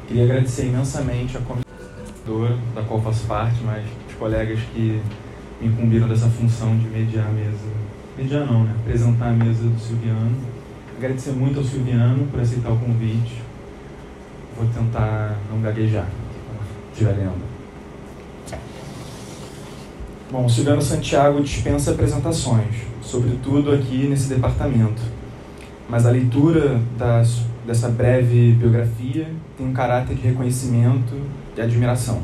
Queria agradecer imensamente a comissão da qual faço parte, mas os colegas que me incumbiram dessa função de mediar a mesa. Mediar não, né? Apresentar a mesa do Silviano. Agradecer muito ao Silviano por aceitar o convite. Vou tentar não gaguejar, quando estiver lendo. Bom, o Silviano Santiago dispensa apresentações, sobretudo aqui nesse departamento. Mas a leitura dessa breve biografia tem um caráter de reconhecimento e admiração.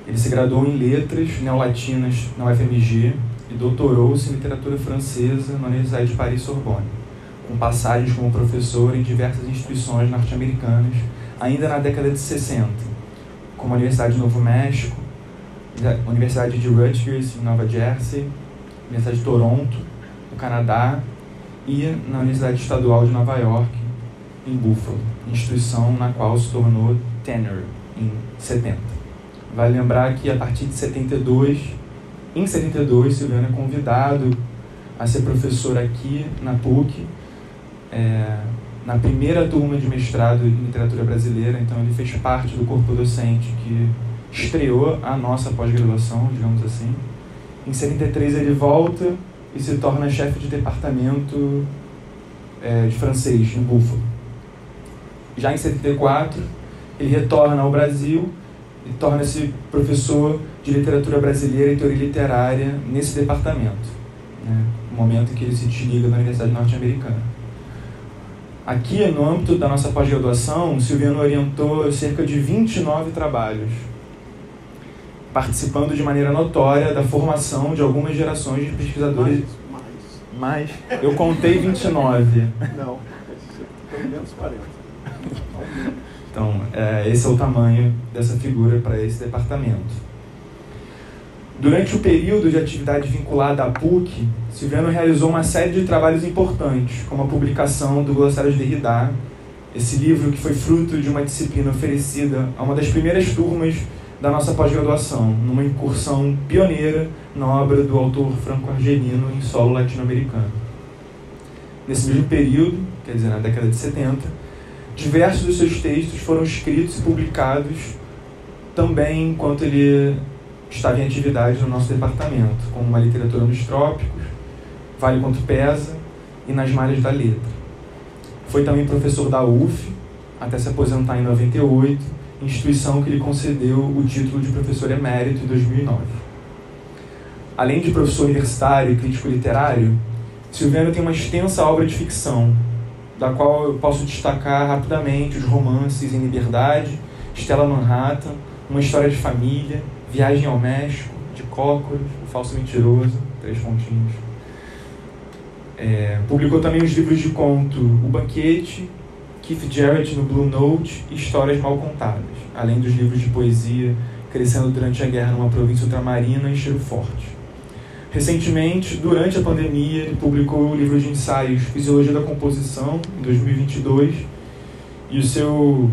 Ele se graduou em Letras Neolatinas na UFMG e doutorou-se em Literatura Francesa na Universidade de Paris-Sorbonne, com passagens como professor em diversas instituições norte-americanas, ainda na década de 60, como a Universidade de Novo México, a Universidade de Rutgers, em Nova Jersey, a Universidade de Toronto, no Canadá, e na Universidade Estadual de Nova York, em Buffalo, instituição na qual se tornou tenure em 70. Vale lembrar que a partir de 72, Silviano é convidado a ser professor aqui na PUC, na primeira turma de mestrado em literatura brasileira, então ele fez parte do corpo docente que estreou a nossa pós-graduação, digamos assim. Em 73 ele volta e se torna chefe de departamento de francês, em Buffalo. Já em 74, ele retorna ao Brasil e torna-se professor de literatura brasileira e teoria literária nesse departamento, né, no momento em que ele se desliga da Universidade Norte-Americana. Aqui, no âmbito da nossa pós-graduação, o Silviano orientou cerca de 29 trabalhos, participando de maneira notória da formação de algumas gerações de pesquisadores. Mais. Eu contei 29. Não, pelo menos 40. Então, esse é o tamanho dessa figura para esse departamento. Durante o período de atividade vinculada à PUC, Silviano realizou uma série de trabalhos importantes, como a publicação do Glossário de Derrida, esse livro que foi fruto de uma disciplina oferecida a uma das primeiras turmas da nossa pós-graduação, numa incursão pioneira na obra do autor franco-argelino em solo latino-americano. Nesse mesmo período, quer dizer, na década de 70, diversos dos seus textos foram escritos e publicados também enquanto ele estava em atividade no nosso departamento, como Uma Literatura nos Trópicos, Vale Quanto Pesa e Nas Malhas da Letra. Foi também professor da UF, até se aposentar em 98, instituição que lhe concedeu o título de professor emérito em 2009. Além de professor universitário e crítico literário, Silviano tem uma extensa obra de ficção, da qual eu posso destacar rapidamente os romances Em Liberdade, Stella Manhattan, Uma História de Família, Viagem ao México, De Cócoras, O Falso Mentiroso, 3 pontinhos. Publicou também os livros de conto O Banquete, Keith Jarrett no Blue Note e Histórias Mal Contadas, além dos livros de poesia Crescendo durante a Guerra numa Província Ultramarina e Cheiro Forte. Recentemente, durante a pandemia, ele publicou o livro de ensaios Fisiologia da Composição, em 2022, e o seu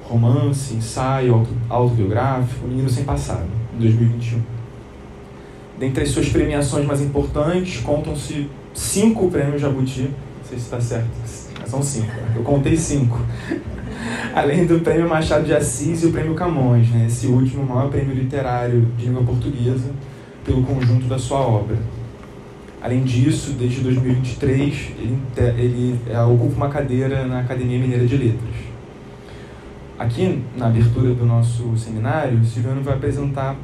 romance, ensaio autobiográfico, Menino Sem Passado, em 2021. Dentre as suas premiações mais importantes, contam-se 5 prêmios Jabuti, não sei se está certo, mas são 5, eu contei 5. Além do Prêmio Machado de Assis e o Prêmio Camões, né? Esse último, o maior prêmio literário de língua portuguesa, pelo conjunto da sua obra. Além disso, desde 2023, ele ocupa uma cadeira na Academia Mineira de Letras. Aqui, na abertura do nosso seminário, Silviano vai apresentar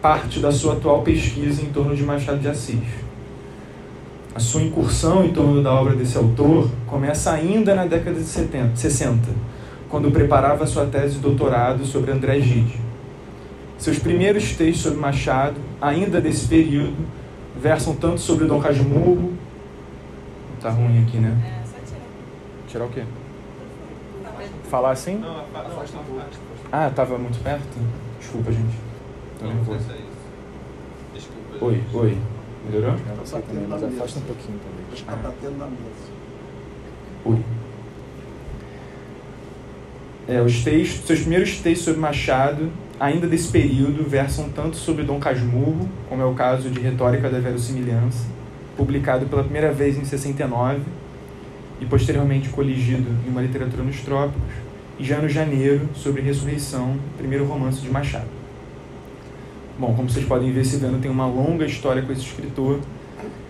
parte da sua atual pesquisa em torno de Machado de Assis. A sua incursão em torno da obra desse autor começa ainda na década de 60, quando preparava sua tese de doutorado sobre André Gide. Seus primeiros textos sobre Machado, ainda desse período, versam tanto sobre Dom Casmurro... Tá ruim aqui, né? Só tirar. Tirar o quê? Falar assim? Não, afasta um pouco. Ah, tava muito perto? Desculpa, gente. Tô nervoso. Desculpa. Oi. Melhorou? Tá também, mas afasta um pouquinho também. Está batendo na mesa. Oi. Seus primeiros textos sobre Machado, ainda desse período, versam tanto sobre Dom Casmurro, como é o caso de Retórica da Verossimilhança, publicado pela primeira vez em 69 e posteriormente coligido em Uma Literatura nos Trópicos, e já no Janeiro, sobre Ressurreição, primeiro romance de Machado. Bom, como vocês podem ver, Silviano tem uma longa história com esse escritor.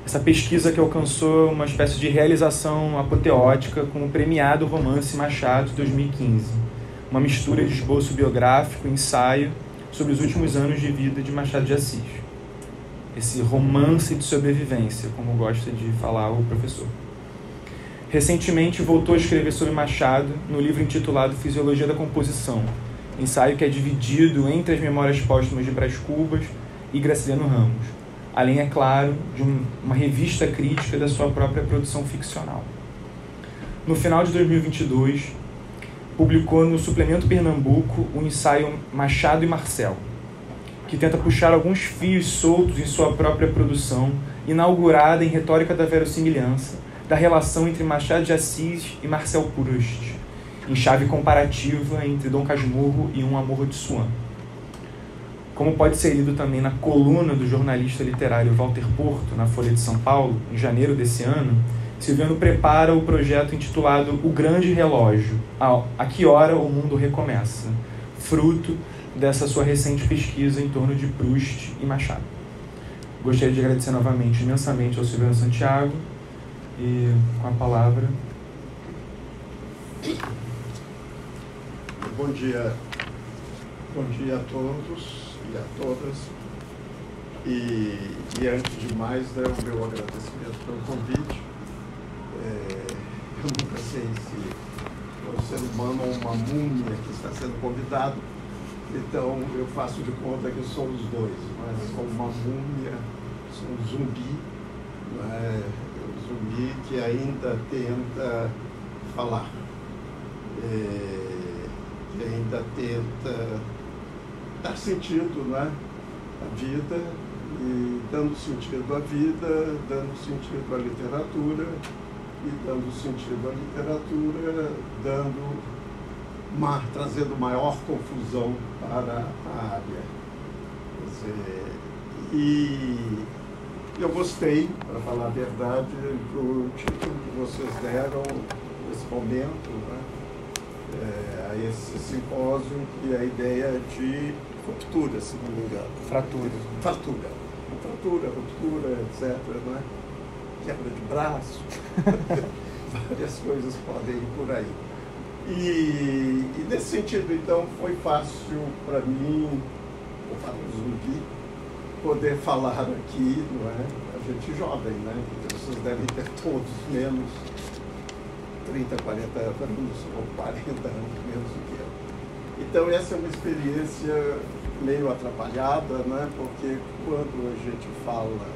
Essa pesquisa que alcançou uma espécie de realização apoteótica com o premiado romance Machado, de 2015. Uma mistura de esboço biográfico e ensaio sobre os últimos anos de vida de Machado de Assis. Esse romance de sobrevivência, como gosta de falar o professor. Recentemente voltou a escrever sobre Machado no livro intitulado Fisiologia da Composição, ensaio que é dividido entre as memórias póstumas de Brás Cubas e Graciliano Ramos, além, é claro, de uma revista crítica da sua própria produção ficcional. No final de 2022, publicou no Suplemento Pernambuco o ensaio Machado e Marcel, que tenta puxar alguns fios soltos em sua própria produção, inaugurada em Retórica da Verossimilhança, da relação entre Machado de Assis e Marcel Proust, em chave comparativa entre Dom Casmurro e Um Amor de Swann. Como pode ser lido também na coluna do jornalista literário Walter Porto, na Folha de São Paulo, em janeiro desse ano, Silviano prepara o projeto intitulado O Grande Relógio, a que hora o mundo recomeça, fruto dessa sua recente pesquisa em torno de Proust e Machado. Gostaria de agradecer novamente imensamente ao Silviano Santiago, e com a palavra. Bom dia a todos e a todas. E antes de mais, o meu agradecimento pelo convite. Eu nunca sei se é um ser humano ou uma múmia que está sendo convidado, então eu faço de conta que sou os dois, mas sou uma múmia, sou um zumbi, zumbi que ainda tenta falar, que ainda tenta dar sentido, à vida, e dando sentido à vida, dando sentido à literatura, e dando sentido à literatura, trazendo maior confusão para a área. Quer dizer, e eu gostei, para falar a verdade, do título que vocês deram nesse momento, a esse simpósio, que é a ideia de ruptura, se não me engano. Fratura, ruptura, etc. Quebra de braço, várias coisas podem ir por aí. E nesse sentido, então, foi fácil para mim, ou para o zumbi, poder falar aqui, a gente jovem, porque vocês devem ter todos menos 30, 40 anos, ou 40 anos menos do que eu. Então essa é uma experiência meio atrapalhada, porque quando a gente fala,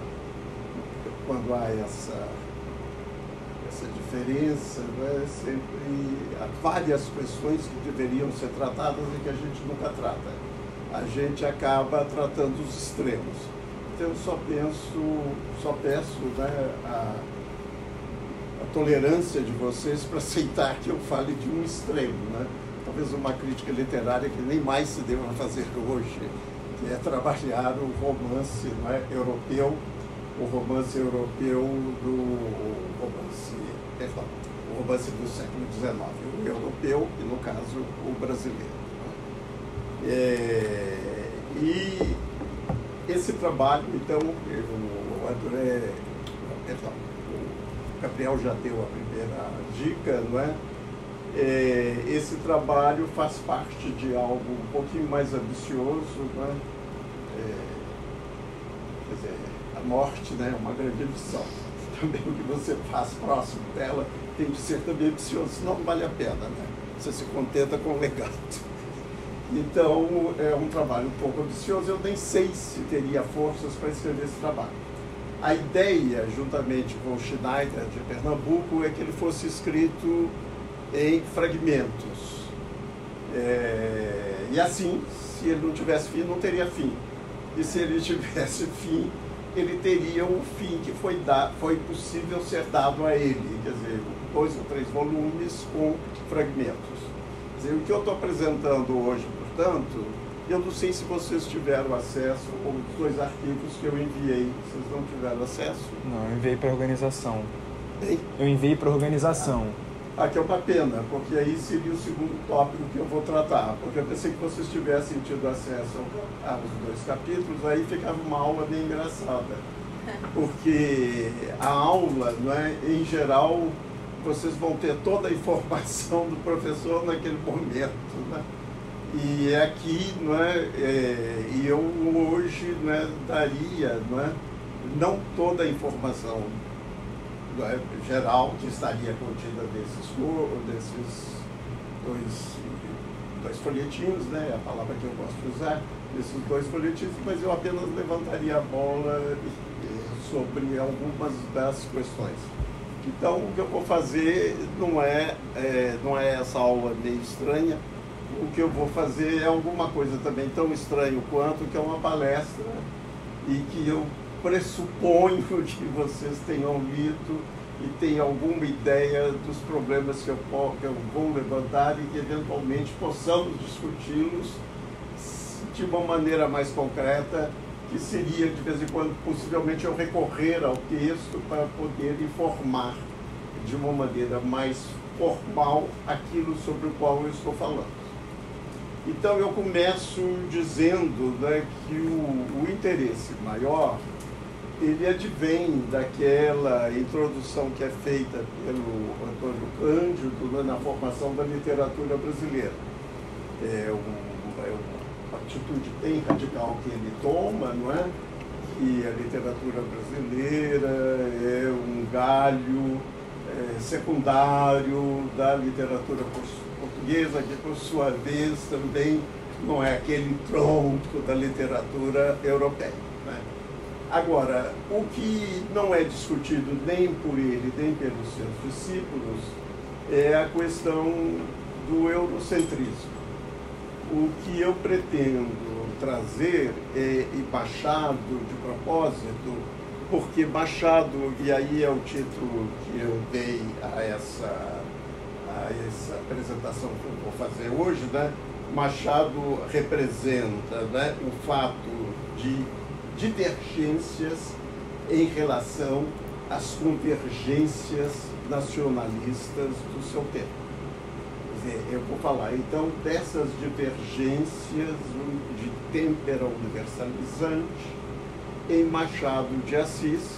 quando há essa diferença, sempre há várias questões que deveriam ser tratadas e que a gente nunca trata. A gente acaba tratando os extremos. Então eu só peço a tolerância de vocês para aceitar que eu fale de um extremo, Talvez uma crítica literária que nem mais se deva fazer hoje, que é trabalhar o romance europeu, o romance do século XIX, o europeu e, no caso, o brasileiro. E esse trabalho, então, o Gabriel já deu a primeira dica, esse trabalho faz parte de algo um pouquinho mais ambicioso, quer dizer, a morte é uma grande ambição. Também o que você faz próximo dela tem de ser também ambicioso, senão não vale a pena, Você se contenta com o legado. Então, é um trabalho um pouco ambicioso, eu nem sei se teria forças para escrever esse trabalho. A ideia, juntamente com o Schneider de Pernambuco, é que ele fosse escrito em fragmentos. E assim, se ele não tivesse fim, não teria fim. E se ele tivesse fim, ele teria um fim que foi possível ser dado a ele, quer dizer, 2 ou 3 volumes com fragmentos. Quer dizer, o que eu estou apresentando hoje, portanto, eu não sei se vocês tiveram acesso aos 2 arquivos que eu enviei. Vocês não tiveram acesso? Não, eu enviei para a organização. Bem? Eu enviei para a organização. Aqui é uma pena, porque aí seria o segundo tópico que eu vou tratar, porque eu pensei que vocês tivessem tido acesso aos 2 capítulos, aí ficava uma aula bem engraçada, porque a aula, não é, em geral, vocês vão ter toda a informação do professor naquele momento, né? E aqui, não é, e eu hoje, não é, daria, não toda a informação geral que estaria contida desses 2 folhetinhos, né, a palavra que eu gosto de usar, desses 2 folhetinhos, mas eu apenas levantaria a bola sobre algumas das questões. Então, o que eu vou fazer não é essa aula meio estranha. O que eu vou fazer é alguma coisa também tão estranho quanto, que é uma palestra, e que eu pressuponho que vocês tenham lido e tenham alguma ideia dos problemas que eu vou levantar e que eventualmente possamos discuti-los de uma maneira mais concreta, que seria, de vez em quando, possivelmente eu recorrer ao texto para poder informar de uma maneira mais formal aquilo sobre o qual eu estou falando. Então, eu começo dizendo, né, que o interesse maior, ele advém daquela introdução que é feita pelo Antônio Cândido, né, na formação da literatura brasileira. É uma atitude bem radical que ele toma, não é? Que a literatura brasileira é um galho secundário da literatura portuguesa, que por sua vez também não é aquele tronco da literatura europeia, né? Agora, o que não é discutido nem por ele, nem pelos seus discípulos, é a questão do eurocentrismo. O que eu pretendo trazer, e Machado, de propósito, porque Machado, e aí é o título que eu dei a essa apresentação que eu vou fazer hoje, né? Machado representa, né, o fato de divergências em relação às convergências nacionalistas do seu tempo. Quer dizer, eu vou falar então dessas divergências de têmpera universalizante em Machado de Assis,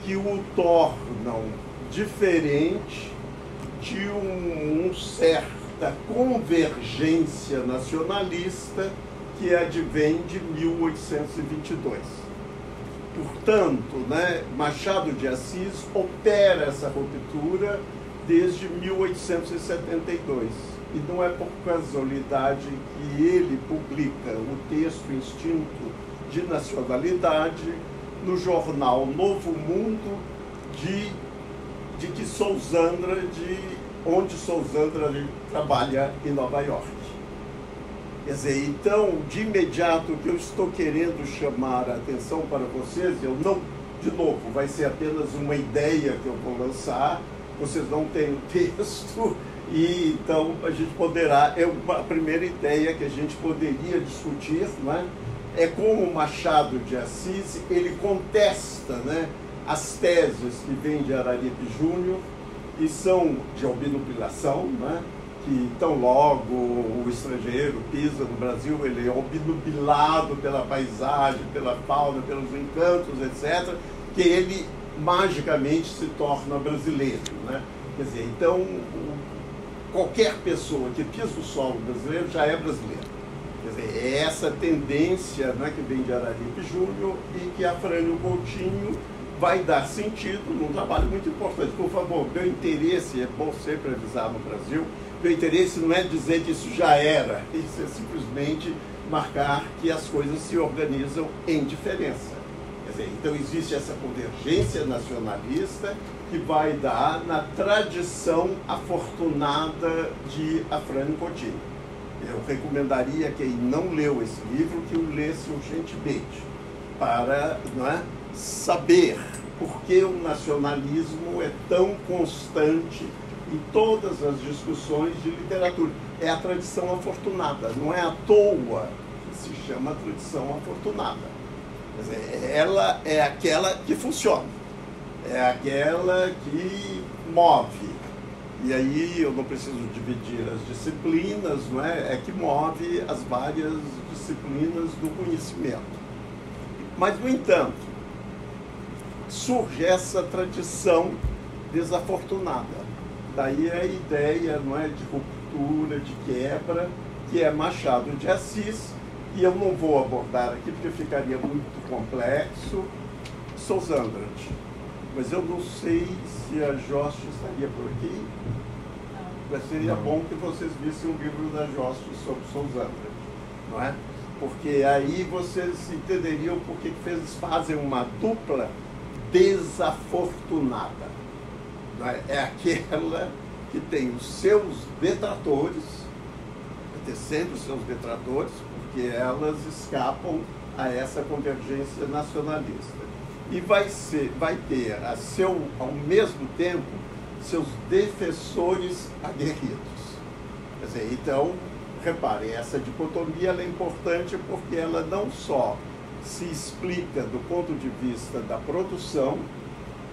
que o tornam diferente de uma certa convergência nacionalista que advém de 1822. Portanto, né, Machado de Assis opera essa ruptura desde 1872. E não é por casualidade que ele publica o texto Instinto de Nacionalidade no jornal Novo Mundo, onde Sousandra trabalha em Nova York. Quer dizer, então, de imediato, o que eu estou querendo chamar a atenção para vocês, de novo, vai ser apenas uma ideia que eu vou lançar, vocês não têm o texto, e então a gente poderá, a primeira ideia que a gente poderia discutir, né, é como Machado de Assis, ele contesta, né, as teses que vêm de Araripe Júnior, e são de obnubilação, né, que tão logo o estrangeiro pisa no Brasil, ele é obnubilado pela paisagem, pela fauna, pelos encantos, etc., que ele magicamente se torna brasileiro, né? Quer dizer, então, qualquer pessoa que pisa o solo brasileiro já é brasileiro. Quer dizer, é essa tendência, né, que vem de Araripe Júnior e que Afrânio Coutinho vai dar sentido num trabalho muito importante. Por favor, meu interesse, é bom sempre avisar no Brasil, meu interesse não é dizer que isso já era, isso é simplesmente marcar que as coisas se organizam em diferença. Quer dizer, então existe essa convergência nacionalista que vai dar na tradição afortunada de Afrânio Coutinho. Eu recomendaria quem não leu esse livro que o lesse urgentemente, para, não é, saber por que o nacionalismo é tão constante em todas as discussões de literatura. É a tradição afortunada, não é à toa que se chama tradição afortunada. Quer dizer, ela é aquela que funciona, é aquela que move. E aí eu não preciso dividir as disciplinas, não é? É que move as várias disciplinas do conhecimento. Mas, no entanto, surge essa tradição desafortunada. Daí a ideia, não é, de ruptura, de quebra, que é Machado de Assis, e eu não vou abordar aqui porque ficaria muito complexo, Sozandrat. Mas eu não sei se a Joste estaria por aqui. Mas seria bom que vocês vissem um livro da Joste sobre Sozandrat, não é? Porque aí vocês entenderiam por que eles fazem uma dupla desafortunada. Não é? É aquela que tem os seus detratores, tecendo os seus detratores, porque elas escapam a essa convergência nacionalista. E vai ter ao mesmo tempo, seus defensores aguerridos. Quer dizer, então, reparem, essa dicotomia ela é importante porque ela não só se explica do ponto de vista da produção,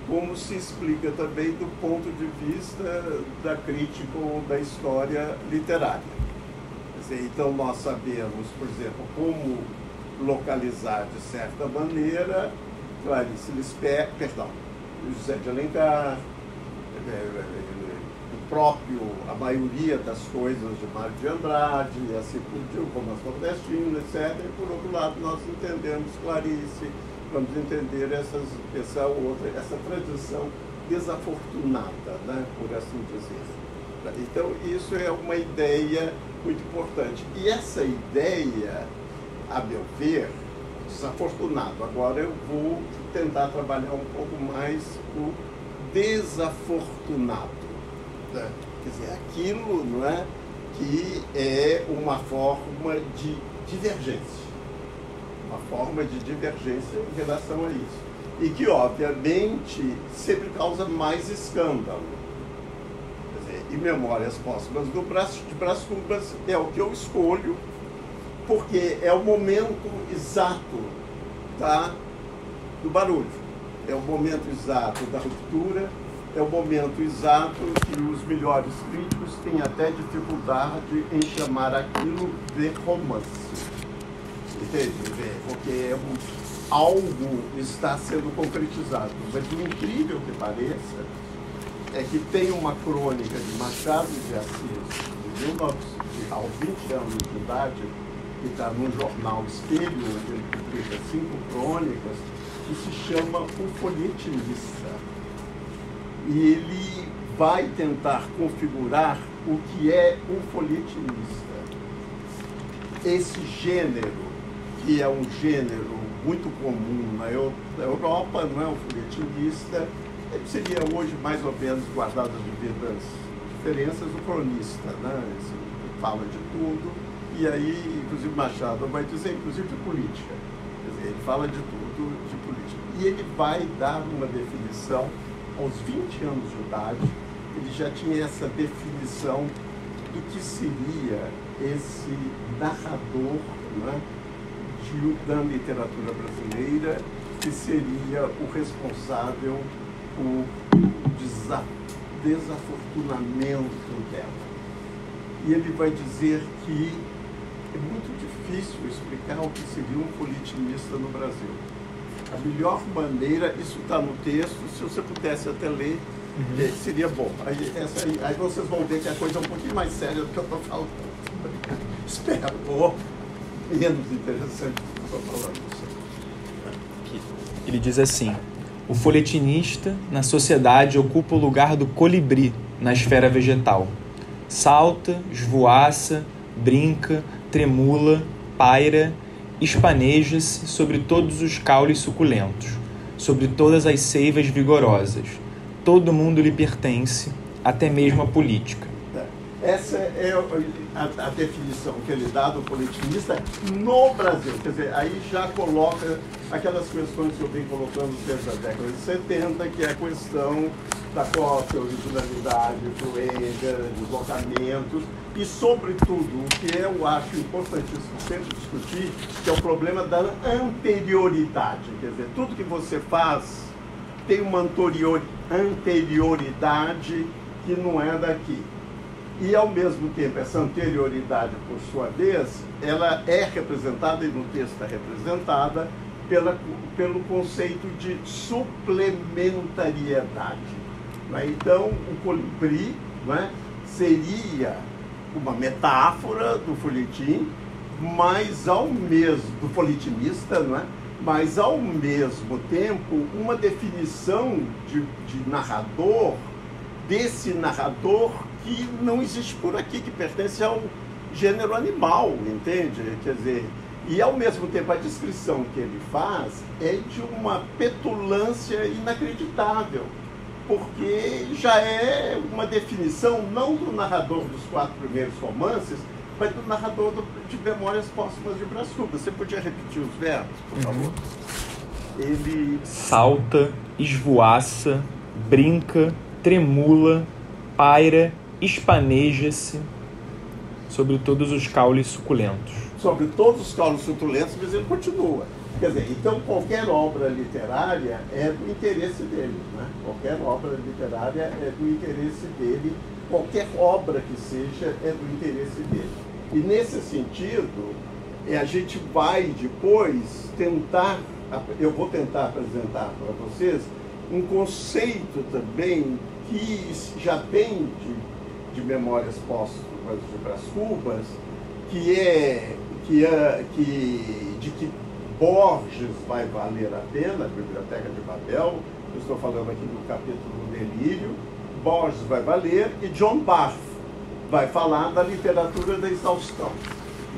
como se explica também do ponto de vista da crítica ou da história literária. Quer dizer, então, nós sabemos, por exemplo, como localizar, de certa maneira, Clarice Lispector, José de Alencar, a maioria das coisas de Mário de Andrade, e assim por diante, como as nordestinas, etc. E, por outro lado, nós entendemos Clarice, vamos entender essa tradição desafortunada, né, por assim dizer. Então, isso é uma ideia muito importante. E essa ideia, a meu ver, desafortunado. Agora eu vou tentar trabalhar um pouco mais o desafortunado. Né? Quer dizer, aquilo, não é, que é uma forma de divergência. Uma forma de divergência em relação a isso. E que, obviamente, sempre causa mais escândalo. Quer dizer, e Memórias Póstumas de Brás Cubas é o que eu escolho, porque é o momento exato do barulho, é o momento exato da ruptura, é o momento exato que os melhores críticos têm até dificuldade em chamar aquilo de romance. Entende? Porque algo está sendo concretizado. Mas o incrível que pareça é que tem uma crônica de Machado de Assis, de 1900, aos 20 anos de idade, que está no jornal Espelho, onde ele publica 5 crônicas, que se chama O Folhetinista. E ele vai tentar configurar o que é um folhetinista. Esse gênero, que é um gênero muito comum na Europa, não é? O folhetinista, ele seria hoje mais ou menos, guardado as devidas diferenças, o cronista, né? Ele fala de tudo. E aí, inclusive, Machado vai dizer, inclusive, de política. Quer dizer, ele fala de tudo de política. E ele vai dar uma definição, aos 20 anos de idade, ele já tinha essa definição do que seria esse narrador, né, da literatura brasileira, que seria o responsável por desafortunamento dela. E ele vai dizer que é muito difícil explicar o que seria um politinista no Brasil. A melhor maneira, isso está no texto, se você pudesse até ler, seria bom. Aí vocês vão ver que a coisa é um pouquinho mais séria do que eu estou falando. Espero, ou menos interessante do que eu estou falando. Ele diz assim: o folhetinista, na sociedade, ocupa o lugar do colibri na esfera vegetal. Salta, esvoaça, brinca, tremula, paira, espaneja-se sobre todos os caules suculentos, sobre todas as seivas vigorosas. Todo mundo lhe pertence, até mesmo a política. Essa é a definição que ele dá do politinista no Brasil. Quer dizer, aí já coloca aquelas questões que eu venho colocando desde a década de 70, que é a questão da cópia, originalidade, fluência, deslocamentos e, sobretudo, o que eu acho importantíssimo sempre discutir, que é o problema da anterioridade. Quer dizer, tudo que você faz tem uma anterioridade que não é daqui. E, ao mesmo tempo, essa anterioridade, por sua vez, ela é representada, e no texto é representada, pelo conceito de suplementariedade. Não é? Então, o colibri, não é, seria uma metáfora do folhetim, mas ao mesmo, do folhetinista, não é? Mas ao mesmo tempo uma definição de narrador, desse narrador que não existe por aqui, que pertence ao gênero animal, entende? Quer dizer, e ao mesmo tempo a descrição que ele faz é de uma petulância inacreditável, porque já é uma definição não do narrador dos 4 primeiros romances, mas do narrador de Memórias Póstumas de Brás Cubas. Você podia repetir os verbos, por favor? Ele salta, esvoaça, brinca, tremula, paira, espaneja-se sobre todos os caules suculentos. Sobre todos os caules suculentos, mas ele continua. Quer dizer, então qualquer obra literária é do interesse dele, né? Qualquer obra literária é do interesse dele, qualquer obra que seja é do interesse dele. E nesse sentido, a gente vai depois tentar, eu vou tentar apresentar para vocês um conceito também que já vem de Memórias Póstumas de Brás Cubas, de que Borges vai valer a pena, a Biblioteca de Babel, eu estou falando aqui do capítulo Delírio, Borges vai valer, e John Barth vai falar da literatura da exaustão.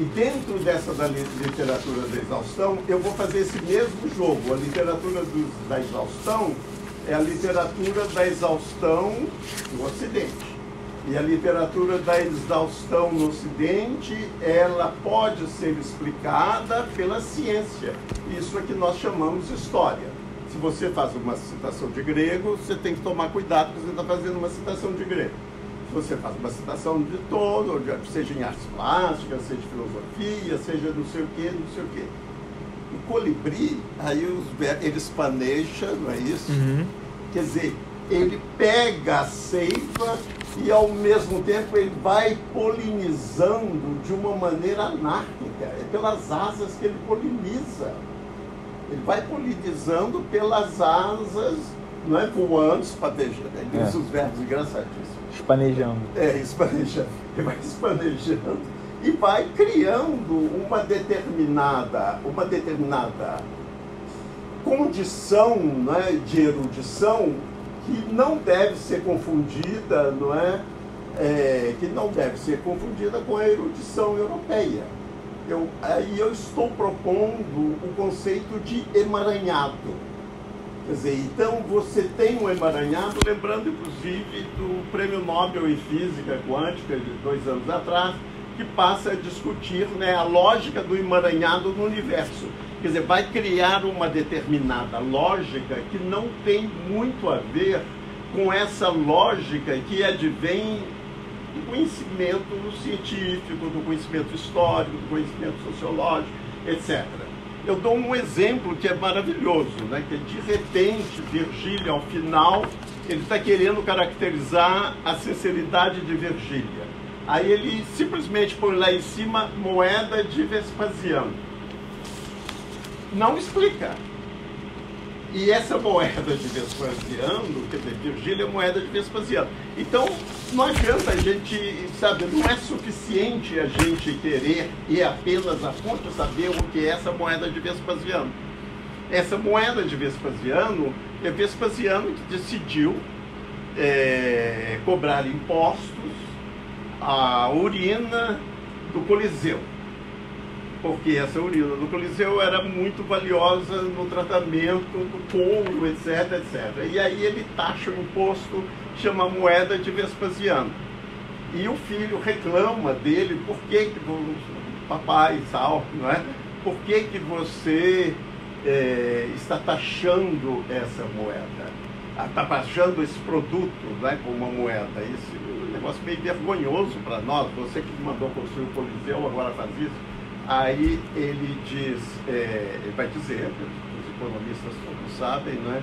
E dentro dessa da literatura da exaustão, eu vou fazer esse mesmo jogo. A literatura da exaustão é a literatura da exaustão no Ocidente. E a literatura da exaustão no Ocidente, ela pode ser explicada pela ciência. Isso é que nós chamamos de história. Se você faz uma citação de grego, você tem que tomar cuidado, porque você está fazendo uma citação de grego. Se você faz uma citação de todo, seja em artes plásticas, seja filosofia, seja não sei o quê, não sei o quê. O colibri, aí ele espaneja, não é isso? Uhum. Quer dizer, ele pega a seiva e, ao mesmo tempo, ele vai polinizando de uma maneira anárquica. É pelas asas que ele poliniza. Ele vai polinizando pelas asas, não é? Voando, espanejando. Os verbos engraçadíssimos. Espanejando. Espanejando. Ele vai espanejando e vai criando uma determinada condição, não é, de erudição que não deve ser confundida, não é? Que não deve ser confundida com a erudição europeia. Aí eu estou propondo o conceito de emaranhado. Quer dizer, então você tem um emaranhado, lembrando inclusive do Prêmio Nobel em Física Quântica de 2 anos atrás, que passa a discutir, né, a lógica do emaranhado no universo. Quer dizer, vai criar uma determinada lógica que não tem muito a ver com essa lógica que advém do conhecimento científico, do conhecimento histórico, do conhecimento sociológico, etc. Eu dou um exemplo que é maravilhoso, né? Que de repente, Virgílio, ao final, ele está querendo caracterizar a sinceridade de Virgília. Aí ele simplesmente põe lá em cima moeda de Vespasiano. Não explica. E essa moeda de Vespasiano, quer dizer, Virgílio é moeda de Vespasiano. Então, não adianta a gente, sabe, não é suficiente a gente querer ir apenas a fonte saber o que é essa moeda de Vespasiano. Essa moeda de Vespasiano é Vespasiano que decidiu cobrar impostos à urina do Coliseu. Porque essa urina do Coliseu era muito valiosa no tratamento do couro, etc, etc. E aí ele taxa o imposto, chama moeda de Vespasiano. E o filho reclama dele, por que papai, tal, não é? Por que você está taxando essa moeda? Está taxando esse produto, né, como uma moeda? Esse é um negócio meio vergonhoso para nós. Você que mandou construir o Coliseu agora faz isso. Aí ele diz, ele vai dizer, os economistas todos sabem, né,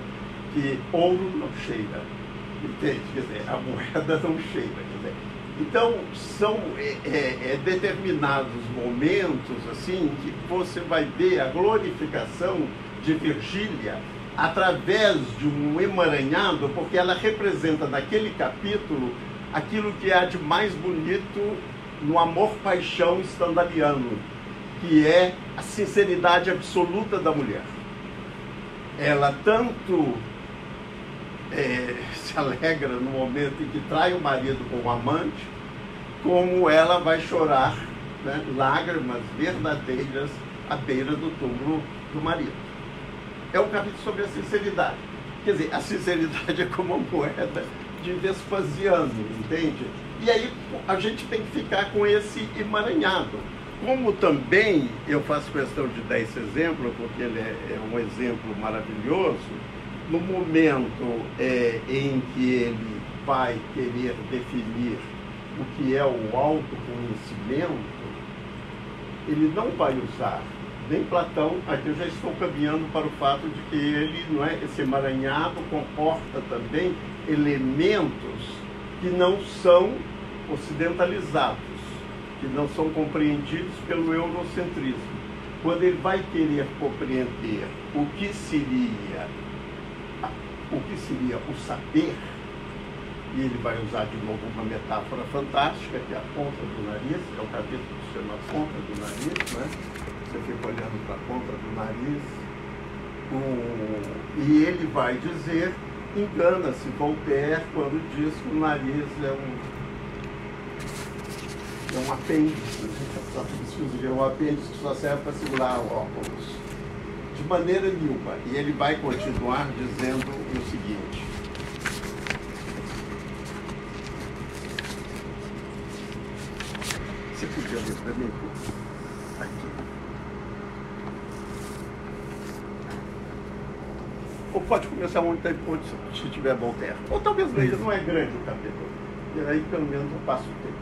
que ouro não cheira. Entende? Quer dizer, a moeda não cheira. Quer dizer. Então, são determinados momentos assim que você vai ver a glorificação de Virgília através de um emaranhado, porque ela representa naquele capítulo aquilo que há de mais bonito no amor-paixão stendhaliano, que é a sinceridade absoluta da mulher. Ela tanto se alegra no momento em que trai o marido com o amante, como ela vai chorar, né, lágrimas verdadeiras à beira do túmulo do marido. É um capítulo sobre a sinceridade. Quer dizer, a sinceridade é como a moeda de Vespasiano, entende? E aí a gente tem que ficar com esse emaranhado. Como também eu faço questão de dar esse exemplo, porque ele é um exemplo maravilhoso, no momento em que ele vai querer definir o que é o autoconhecimento, ele não vai usar nem Platão. Aqui eu já estou caminhando para o fato de que ele, não é, esse emaranhado comporta também elementos que não são ocidentalizados, que não são compreendidos pelo eurocentrismo. Quando ele vai querer compreender o que seria o saber, e ele vai usar de novo uma metáfora fantástica, que é a ponta do nariz, é o capítulo que se chama Ponta do Nariz, né? Você fica olhando para a ponta do nariz, e ele vai dizer, engana-se Voltaire quando diz que o nariz é um apêndice, é um apêndice que só serve para segurar o óculos. De maneira nenhuma. E ele vai continuar dizendo o seguinte: você podia ler para mim? Aqui. Ou pode começar onde se tiver Voltaire. Ou talvez leia, não é grande o capítulo. E aí pelo menos eu passo o tempo.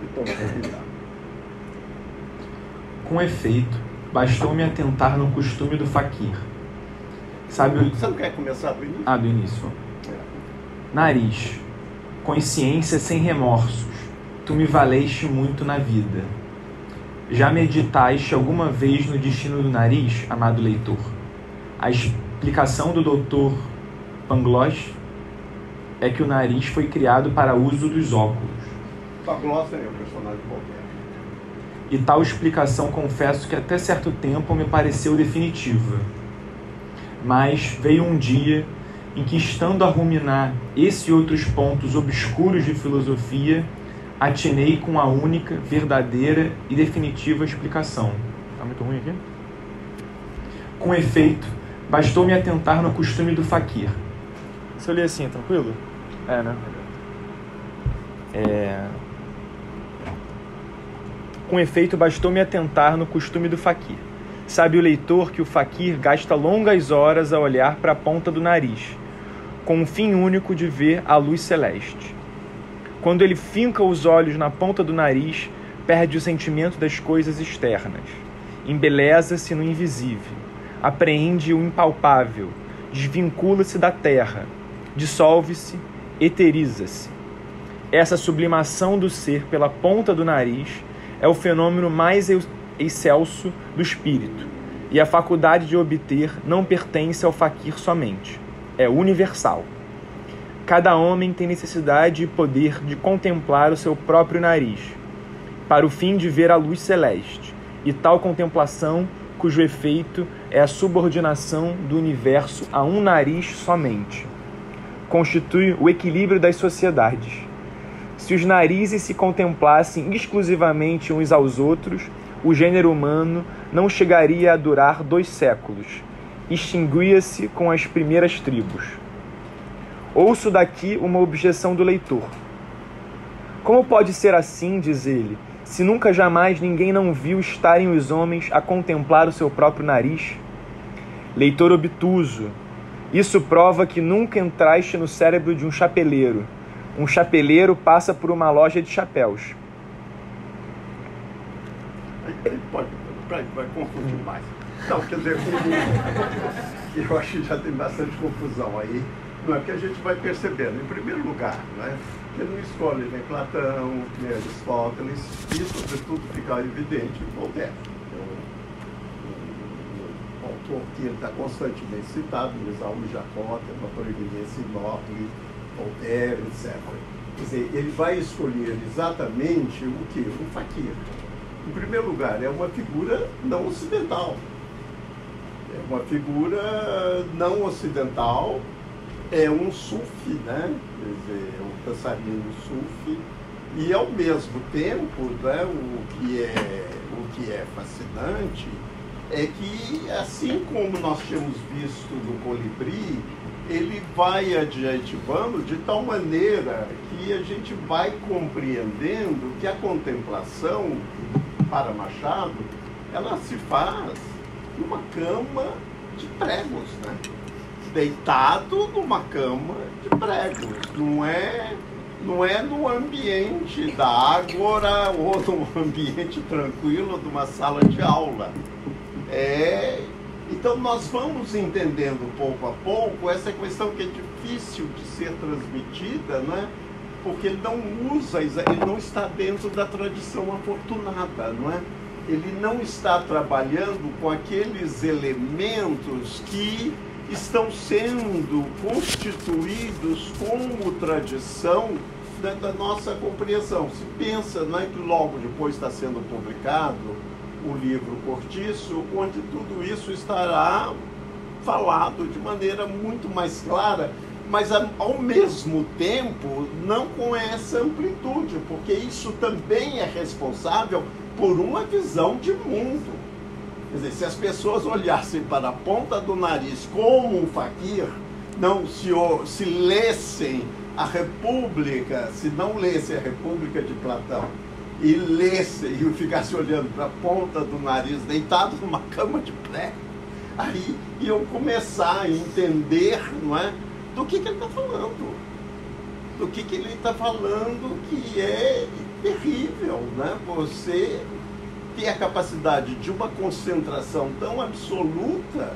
Então, vamos lá. Com efeito, bastou-me atentar no costume do faquir. Sabe o... Você não quer começar do início? Do início. Nariz, consciência sem remorsos, tu me valeste muito na vida. Já meditaste alguma vez no destino do nariz, amado leitor? A explicação do Dr. Pangloss é que o nariz foi criado para uso dos óculos. Pangloss é o personagem de Voltaire. E tal explicação, confesso que até certo tempo me pareceu definitiva. Mas veio um dia em que, estando a ruminar esse e outros pontos obscuros de filosofia, atinei com a única, verdadeira e definitiva explicação. Está muito ruim aqui? Com efeito, bastou-me atentar no costume do faquir. Se eu ler assim, tranquilo? Né? Com efeito, bastou-me atentar no costume do faquir. Sabe o leitor que o faquir gasta longas horas a olhar para a ponta do nariz, com o fim único de ver a luz celeste. Quando ele finca os olhos na ponta do nariz, perde o sentimento das coisas externas. Embeleza-se no invisível, apreende o impalpável, desvincula-se da terra, dissolve-se, eteriza-se. Essa sublimação do ser pela ponta do nariz é o fenômeno mais excelso do espírito, e a faculdade de obter não pertence ao faquir somente, é universal. Cada homem tem necessidade e poder de contemplar o seu próprio nariz, para o fim de ver a luz celeste, e tal contemplação, cujo efeito é a subordinação do universo a um nariz somente, constitui o equilíbrio das sociedades. Se os narizes se contemplassem exclusivamente uns aos outros, o gênero humano não chegaria a durar 2 séculos. Extinguia-se com as primeiras tribos. Ouço daqui uma objeção do leitor. Como pode ser assim, diz ele, se nunca jamais ninguém não viu estarem os homens a contemplar o seu próprio nariz? Leitor obtuso, isso prova que nunca entraste no cérebro de um chapeleiro. Um chapeleiro passa por uma loja de chapéus. Vai confundir mais. Não, quer dizer, eu acho que já tem bastante confusão aí, não é? Porque a gente vai percebendo, em primeiro lugar, né, que ele não escolhe nem Platão, nem Aristóteles, e sobretudo fica evidente em Voltaire, um autor que ele está constantemente citado, Exaú Jacota, uma proeminência enorme, Voltaire, etc. Quer dizer, ele vai escolher exatamente o que? Um faquir. Em primeiro lugar, é uma figura não ocidental. É uma figura não ocidental, é um sufi, né? Quer dizer, é um dançarino sufi, e ao mesmo tempo, né, o que é fascinante é que, assim como nós tínhamos visto no Colibri, ele vai adjetivando de tal maneira que a gente vai compreendendo que a contemplação, para Machado, ela se faz numa cama de pregos, né? Deitado numa cama de pregos, não é no ambiente da ágora ou no ambiente tranquilo de uma sala de aula. Então nós vamos entendendo pouco a pouco essa questão que é difícil de ser transmitida, não é? Porque ele não está dentro da tradição afortunada, não é? Ele não está trabalhando com aqueles elementos que estão sendo constituídos como tradição da nossa compreensão. Se pensa, não é, que logo depois está sendo publicado o livro Cortiço, onde tudo isso estará falado de maneira muito mais clara, mas ao mesmo tempo não com essa amplitude, porque isso também é responsável por uma visão de mundo. Quer dizer, se as pessoas olhassem para a ponta do nariz como um faquir, não se lessem a República, se não lessem a República de Platão, e lessem e ficassem olhando para a ponta do nariz, deitado numa cama de prego, aí iam começar a entender, não é, do que ele está falando. Do que ele está falando, que é terrível, né? Você ter a capacidade de uma concentração tão absoluta,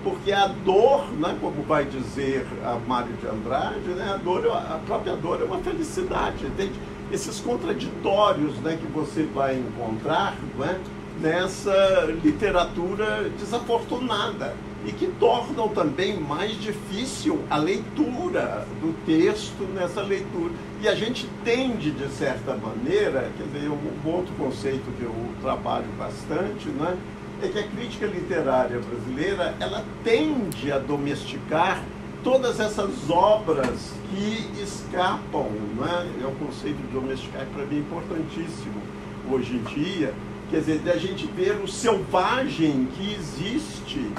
porque a dor, né, como vai dizer a Mário de Andrade, né, a própria dor é uma felicidade, entende? Esses contraditórios, né, que você vai encontrar, né, nessa literatura desafortunada e que tornam também mais difícil a leitura do texto nessa leitura. E a gente tende, de certa maneira, quer dizer, um outro conceito que eu trabalho bastante, né, é que a crítica literária brasileira, ela tende a domesticar todas essas obras que escapam, né? É um conceito de domesticar que para mim é importantíssimo hoje em dia, quer dizer, de a gente ver o selvagem que existe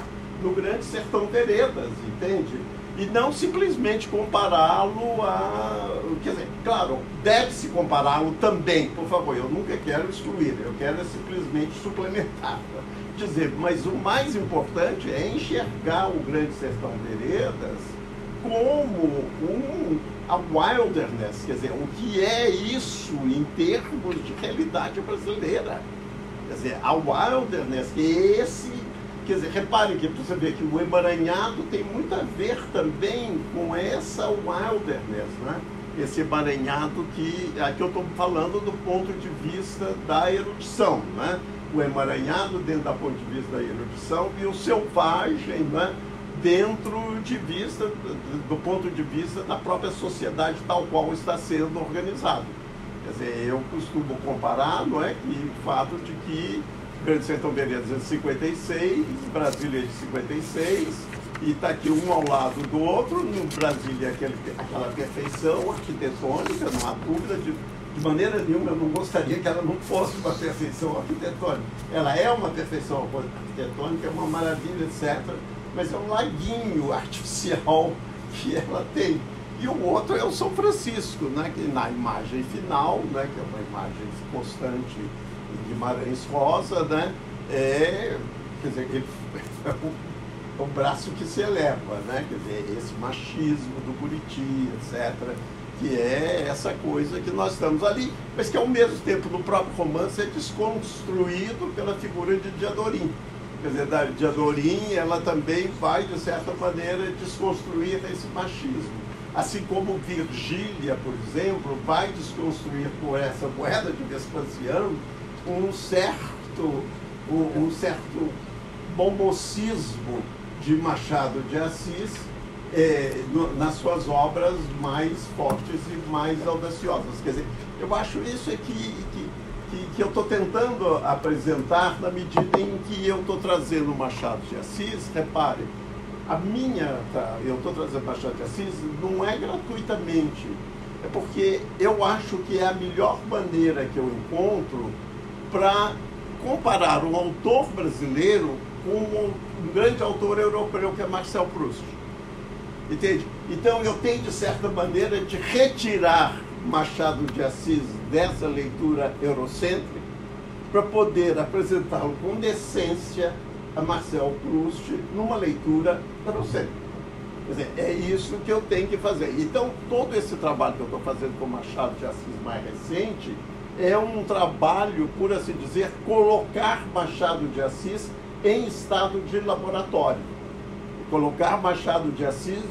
no Grande Sertão Veredas, entende? E não simplesmente compará-lo a... Quer dizer, claro, deve-se compará-lo também, por favor, eu nunca quero excluir, eu quero simplesmente suplementar. Dizer, mas o mais importante é enxergar o Grande Sertão Veredas como a wilderness, quer dizer, o que é isso em termos de realidade brasileira. Quer dizer, a wilderness, que é esse... Quer dizer, repare que você vê que o emaranhado tem muito a ver também com essa wilderness, né? Esse emaranhado que aqui eu estou falando do ponto de vista da erudição, né? O emaranhado dentro da ponto de vista da erudição e o selvagem, né? Dentro de vista, do ponto de vista da própria sociedade tal qual está sendo organizado. Quer dizer, eu costumo comparar, não é, que o fato de que Grande Sertão Veredas é de 56, Brasília é de 56, e está aqui um ao lado do outro. No Brasília é aquela perfeição arquitetônica, não há dúvida, de maneira nenhuma eu não gostaria que ela não fosse uma perfeição arquitetônica. Ela é uma perfeição arquitetônica, é uma maravilha, etc., mas é um laguinho artificial que ela tem. E o outro é o São Francisco, né, que na imagem final, né, que é uma imagem constante em Guimarães Rosa, né, quer dizer, é o braço que se eleva, né, quer dizer, esse machismo do Buriti, etc., que é essa coisa que nós estamos ali, mas que ao mesmo tempo no próprio romance é desconstruído pela figura de Diadorim. quer dizer, de Adorim, ela também vai, de certa maneira, desconstruir esse machismo. Assim como Virgília, por exemplo, vai desconstruir por essa moeda de Vespasiano um certo bombocismo de Machado de Assis nas suas obras mais fortes e mais audaciosas. Quer dizer, eu acho isso que eu estou tentando apresentar na medida em que eu estou trazendo Machado de Assis. Repare, eu estou trazendo Machado de Assis não é gratuitamente, é porque eu acho que é a melhor maneira que eu encontro para comparar um autor brasileiro com um grande autor europeu, que é Marcel Proust. Entende? Então eu tenho, de certa maneira, de retirar Machado de Assis dessa leitura eurocêntrica para poder apresentá-lo com decência a Marcel Proust numa leitura eurocêntrica. Quer dizer, é isso que eu tenho que fazer. Então, todo esse trabalho que eu estou fazendo com Machado de Assis mais recente é um trabalho, por assim dizer, colocar Machado de Assis em estado de laboratório. Colocar Machado de Assis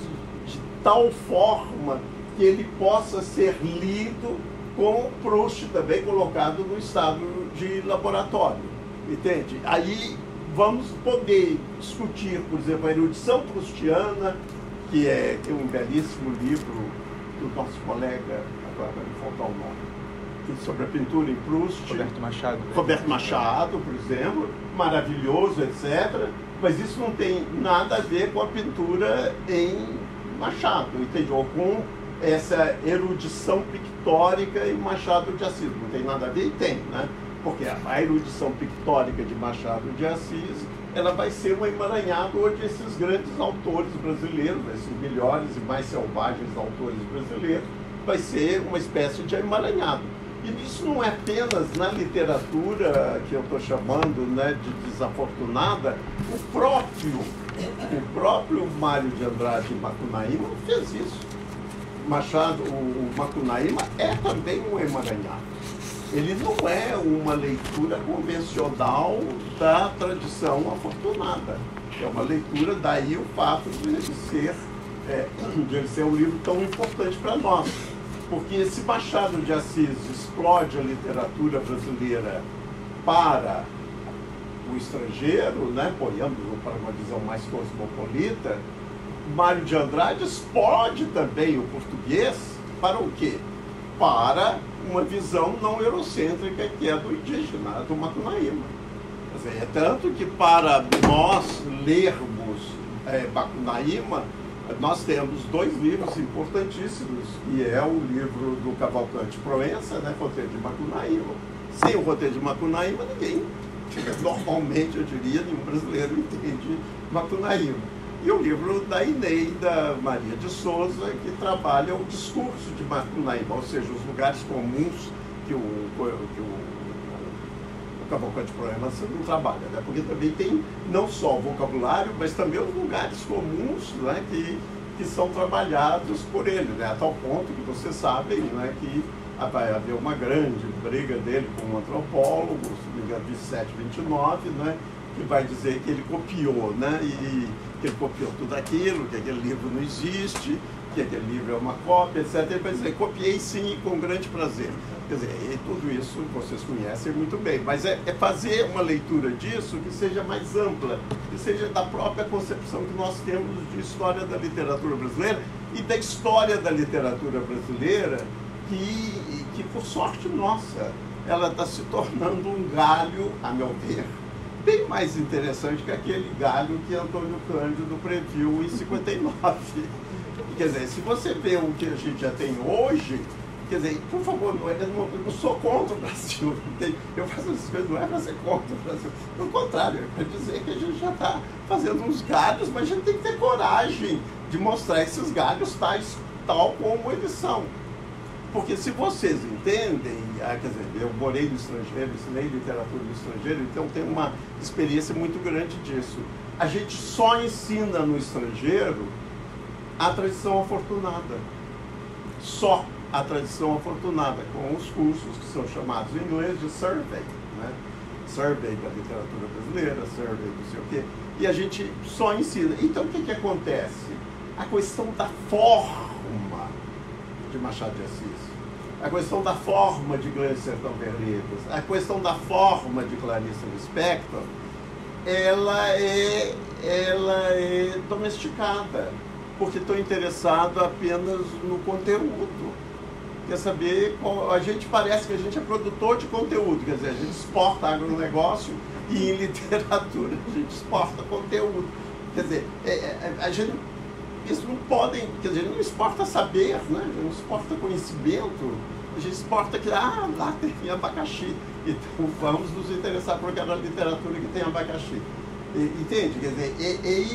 de tal forma que ele possa ser lido com Proust também colocado no estado de laboratório. Entende? Aí vamos poder discutir, por exemplo, a erudição proustiana, que é um belíssimo livro do nosso colega, agora vai me faltar o nome, sobre a pintura em Proust. Roberto Machado. Roberto Machado, por exemplo, maravilhoso, etc. Mas isso não tem nada a ver com a pintura em Machado, entende? Ou com essa erudição pictórica em Machado de Assis. Não tem nada a ver? E tem, né? Porque a erudição pictórica de Machado de Assis, ela vai ser um emaranhado onde esses grandes autores brasileiros, esses melhores e mais selvagens autores brasileiros, vai ser uma espécie de emaranhado. E isso não é apenas na literatura que eu estou chamando, né, de desafortunada. O próprio Mário de Andrade Macunaíma fez isso. Machado, o Macunaíma é também um emaranhado. Ele não é uma leitura convencional da tradição afortunada. É uma leitura, daí o fato de ele ser um livro tão importante para nós. Porque se Machado de Assis explode a literatura brasileira para o estrangeiro, né, apoiando-o para uma visão mais cosmopolita, Mário de Andrade explode também o português para o quê? Para uma visão não eurocêntrica, que é do indígena, do Macunaíma. Quer dizer, é tanto que para nós lermos Macunaíma, nós temos dois livros importantíssimos, que é o livro do Cavalcante Proença, né, Roteiro de Macunaíma. Sem o Roteiro de Macunaíma, ninguém, normalmente eu diria, nenhum brasileiro entende Macunaíma. E o livro da Ineida Maria de Souza, que trabalha o discurso de Macunaíma, ou seja, os lugares comuns que o Cavalcante Proença não trabalha, né? Porque também tem não só o vocabulário, mas também os lugares comuns, né, que são trabalhados por ele, né? A tal ponto que vocês sabem, né, que vai haver uma grande briga dele com um antropólogo, se não me engano, 2729, né, que vai dizer que ele copiou, né, e que ele copiou tudo aquilo, que aquele livro não existe, que aquele livro é uma cópia, etc. Ele vai dizer, copiei sim, com grande prazer. Quer dizer, e tudo isso vocês conhecem muito bem, mas é fazer uma leitura disso que seja mais ampla, que seja da própria concepção que nós temos de história da literatura brasileira e da história da literatura brasileira, que por sorte nossa, ela está se tornando um galho, a meu ver, bem mais interessante que aquele galho que Antônio Cândido previu em 59. Quer dizer, se você vê o que a gente já tem hoje, quer dizer, por favor, eu não sou contra o Brasil. Eu faço essas coisas, não é para ser contra o Brasil. Pelo contrário, é para dizer que a gente já está fazendo uns galhos, mas a gente tem que ter coragem de mostrar esses galhos tal como eles são. Porque se vocês entendem, quer dizer, eu morei no estrangeiro, ensinei literatura no estrangeiro, então tenho uma experiência muito grande disso. A gente só ensina no estrangeiro a tradição afortunada. Só a tradição afortunada, com os cursos que são chamados em inglês de survey, né? survey da literatura brasileira, survey não sei o quê, e a gente só ensina. Então, o que acontece? A questão da forma de Machado de Assis, a questão da forma de Grande Sertão Veredas, a questão da forma de Clarice Lispector, ela é domesticada, porque estou interessado apenas no conteúdo. Quer saber, a gente parece que a gente é produtor de conteúdo, quer dizer, a gente exporta agronegócio e em literatura a gente exporta conteúdo. Quer dizer, a gente, eles não podem, quer dizer, a gente não exporta saber, né? A gente não exporta conhecimento, a gente exporta que, lá tem abacaxi, então vamos nos interessar por aquela literatura que tem abacaxi. Entende? Quer dizer,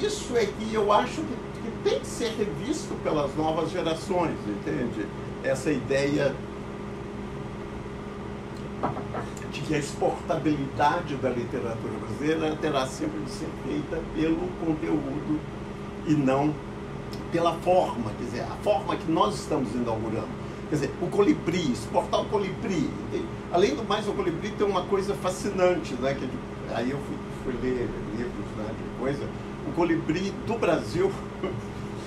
isso é que eu acho que tem que ser revisto pelas novas gerações, entende? Essa ideia de que a exportabilidade da literatura brasileira terá sempre de ser feita pelo conteúdo e não pela forma, quer dizer, a forma que nós estamos inaugurando. Quer dizer, o Colibri, exportar o Colibri. Entende? Além do mais, o Colibri tem uma coisa fascinante, né? Que aí eu fui ler livros, né, de coisa. O Colibri do Brasil,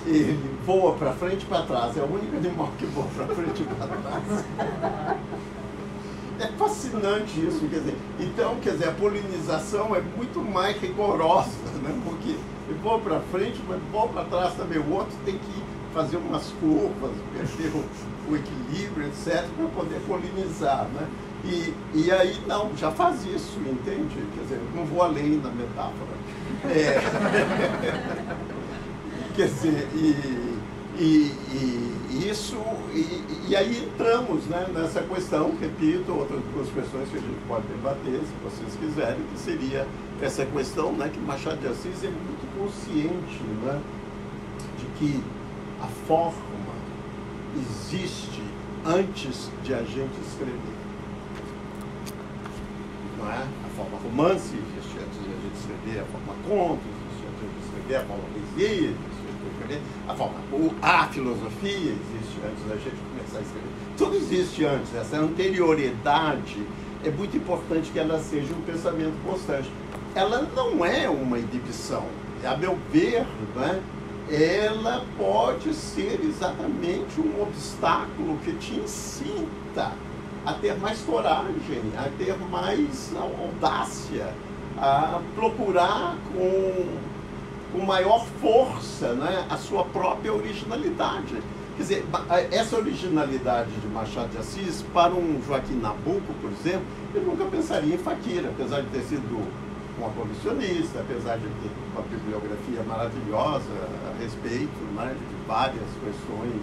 ele voa para frente e para trás. É o único animal que voa para frente e para trás. É fascinante isso, quer dizer. Então, quer dizer, a polinização é muito mais rigorosa, né? Porque ele voa para frente, mas voa para trás também. O outro tem que fazer umas curvas, perder o equilíbrio, etc., para poder polinizar, né? E aí, não, já faz isso, entende? Quer dizer, não vou além na metáfora. Quer dizer, e aí entramos, né, nessa questão, repito, outras duas questões que a gente pode debater, se vocês quiserem, que seria essa questão, né, que Machado de Assis é muito consciente, né, de que a forma existe antes de a gente escrever. Não é? A forma romance existe antes de a gente escrever, a forma conto existe antes de a gente escrever, a forma poesia existe antes de escrever, a filosofia existe antes da gente começar a escrever. Tudo existe antes. Essa anterioridade é muito importante que ela seja um pensamento constante. Ela não é uma inibição. A meu ver, né, ela pode ser exatamente um obstáculo que te incita a ter mais coragem, a ter mais audácia, a procurar com maior força, né, a sua própria originalidade. Quer dizer, essa originalidade de Machado de Assis, para um Joaquim Nabuco, por exemplo, ele nunca pensaria em Fakir, apesar de ter sido um abolicionista, apesar de ter uma bibliografia maravilhosa a respeito, né, de várias questões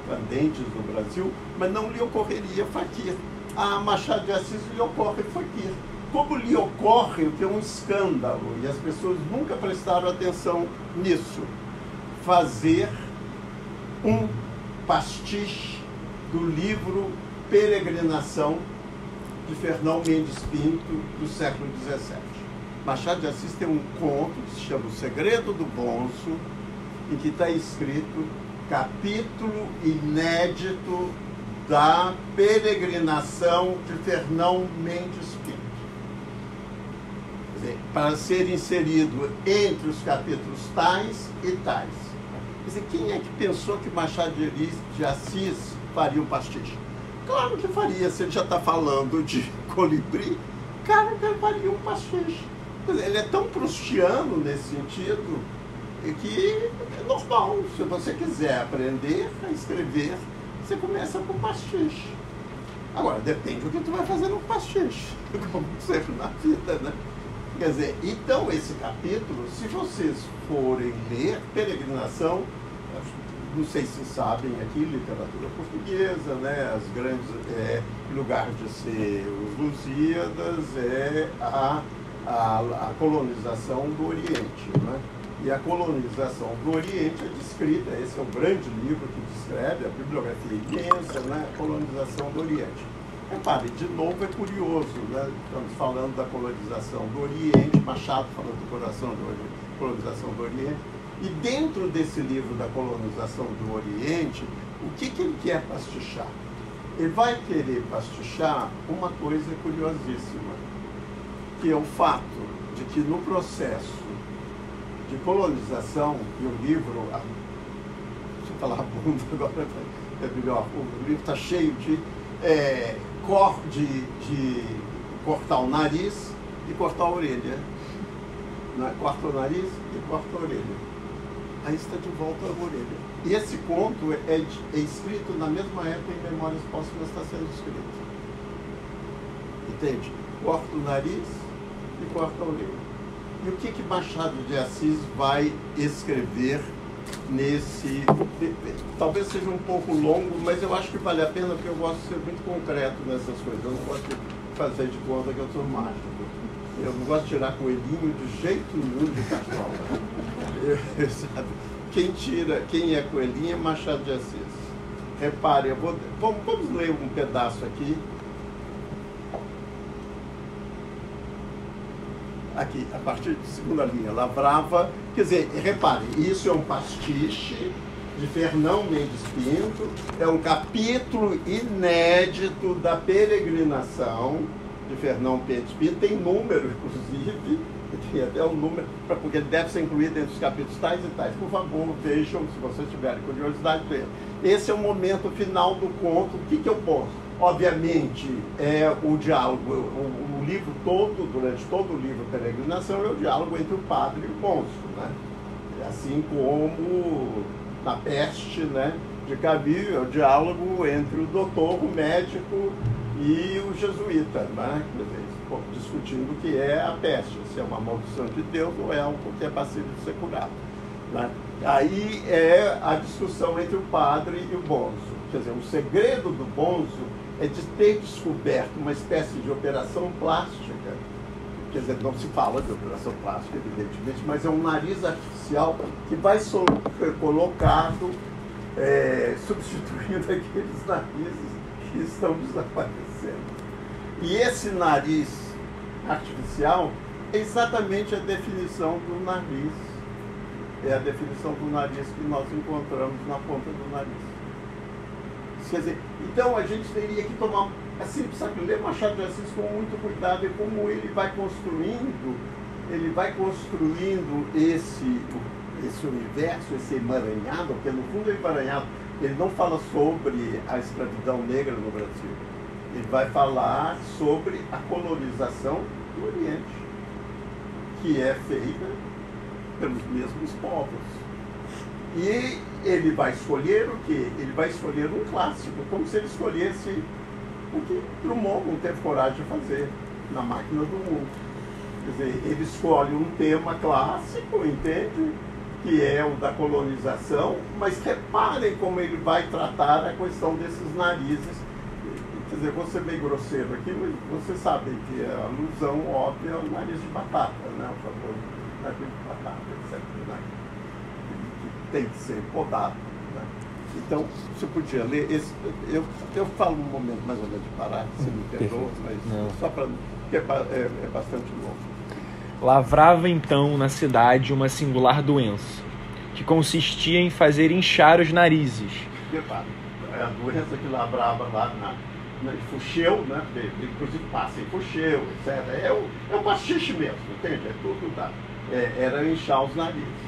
candentes no Brasil, mas não lhe ocorreria Fakir. A Machado de Assis lhe ocorre Fakir. Como lhe ocorre o que é um escândalo, e as pessoas nunca prestaram atenção nisso, fazer um pastiche do livro Peregrinação de Fernão Mendes Pinto, do século XVII. Machado de Assis tem um conto que se chama O Segredo do Bonzo, em que está escrito capítulo inédito da peregrinação de Fernão Mendes Pinto. Quer dizer, para ser inserido entre os capítulos tais e tais. Quer dizer, quem é que pensou que Machado de Assis faria um pastiche? Claro que faria, se ele já está falando de Colibri, cara, que faria um pastiche. Quer dizer, ele é tão proustiano nesse sentido que é normal. Se você quiser aprender a escrever, você começa com pastiche. Agora, depende do que tu vai fazer no pastiche, como sempre na vida, né? Quer dizer, então esse capítulo, se vocês forem ler Peregrinação, não sei se sabem aqui, literatura portuguesa, né? As grandes, em lugar de ser os Lusíadas, é a colonização do Oriente, né? E a colonização do Oriente é descrita, esse é o grande livro que descreve, a bibliografia imensa, né? A colonização do Oriente. Repare, de novo é curioso, né? Estamos falando da colonização do Oriente, Machado falando da colonização do Oriente, e dentro desse livro da colonização do Oriente, o que ele quer pastichar? Ele vai querer pastichar uma coisa curiosíssima. que é o fato de que no processo de colonização, e o livro, deixa eu falar bunda agora, é melhor, o livro está cheio de cortar o nariz e cortar a orelha. Corta o nariz e corta a orelha. Aí está de volta a orelha. E esse conto é escrito na mesma época em Memórias Póstumas está sendo escrito. Entende? Corta o nariz e corta a orelha. E o que Machado de Assis vai escrever nesse... Talvez seja um pouco longo, mas eu acho que vale a pena, porque eu gosto de ser muito concreto nessas coisas. Eu não gosto de fazer de conta que eu sou mágico. Eu não gosto de tirar coelhinho de jeito nenhum de cartola. Sabe? Quem é coelhinho é Machado de Assis. Repare, vamos ler um pedaço aqui. Aqui, a partir de segunda linha, Lavrava, quer dizer, repare, isso é um pastiche de Fernão Mendes Pinto, é um capítulo inédito da peregrinação de Fernão Mendes Pinto, tem número, inclusive, tem até um número, porque ele deve ser incluído entre os capítulos tais e tais. Por favor, vejam, se vocês tiverem curiosidade, vejam. Esse é o momento final do conto. O que eu posso? Obviamente, é o diálogo, o livro todo, durante todo o livro Peregrinação, é o diálogo entre o padre e o cônsul, né? Assim como na Peste, né, de Camus, é o diálogo entre o doutor, o médico e o jesuíta, né? Discutindo o que é a peste, se é uma maldição de Deus ou é algo que é passível de ser curado, né? Aí é a discussão entre o padre e o bonzo. Quer dizer, o segredo do bonzo é de ter descoberto uma espécie de operação plástica. Quer dizer, não se fala de operação plástica, evidentemente, mas é um nariz artificial que vai ser colocado, substituindo aqueles narizes que estão desaparecendo. E esse nariz artificial é exatamente a definição do nariz. É a definição do nariz que nós encontramos na ponta do nariz. Quer dizer, então a gente teria que tomar, assim, sabe, ler Machado de Assis com muito cuidado, e como ele vai construindo esse universo, esse emaranhado, porque no fundo é emaranhado, ele não fala sobre a escravidão negra no Brasil, ele vai falar sobre a colonização do Oriente, que é feita pelos mesmos povos. E ele vai escolher o quê? Ele vai escolher um clássico, como se ele escolhesse o que Drummond não teve coragem de fazer na Máquina do Mundo. Quer dizer, ele escolhe um tema clássico, entende? Que é o da colonização, mas reparem como ele vai tratar a questão desses narizes. Quer dizer, vou ser meio grosseiro aqui, mas vocês sabem que a alusão óbvia é o nariz de batata, né? O famoso nariz de batata, etc. Né? Tem que ser podado, né? Então, você podia ler esse, eu falo um momento mais ou menos de parar, se me perdoa, mas não. Só para, porque é bastante longo. Lavrava então na cidade uma singular doença, que consistia em fazer inchar os narizes. Repare, é a doença que lavrava lá na Fouché, né? Inclusive passa em Fouché, etc. É o pastiche mesmo, entende? É tudo da, era inchar os narizes.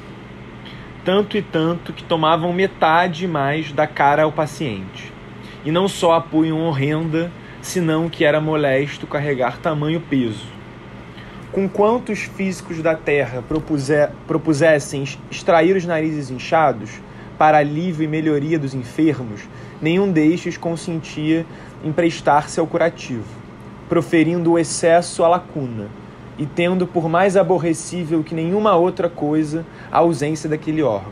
Tanto e tanto que tomavam metade mais da cara ao paciente. E não só a punham horrenda, senão que era molesto carregar tamanho peso. Com quantos físicos da terra propusessem extrair os narizes inchados, para alívio e melhoria dos enfermos, nenhum destes consentia em prestar-se ao curativo, proferindo o excesso à lacuna, e tendo por mais aborrecível que nenhuma outra coisa a ausência daquele órgão.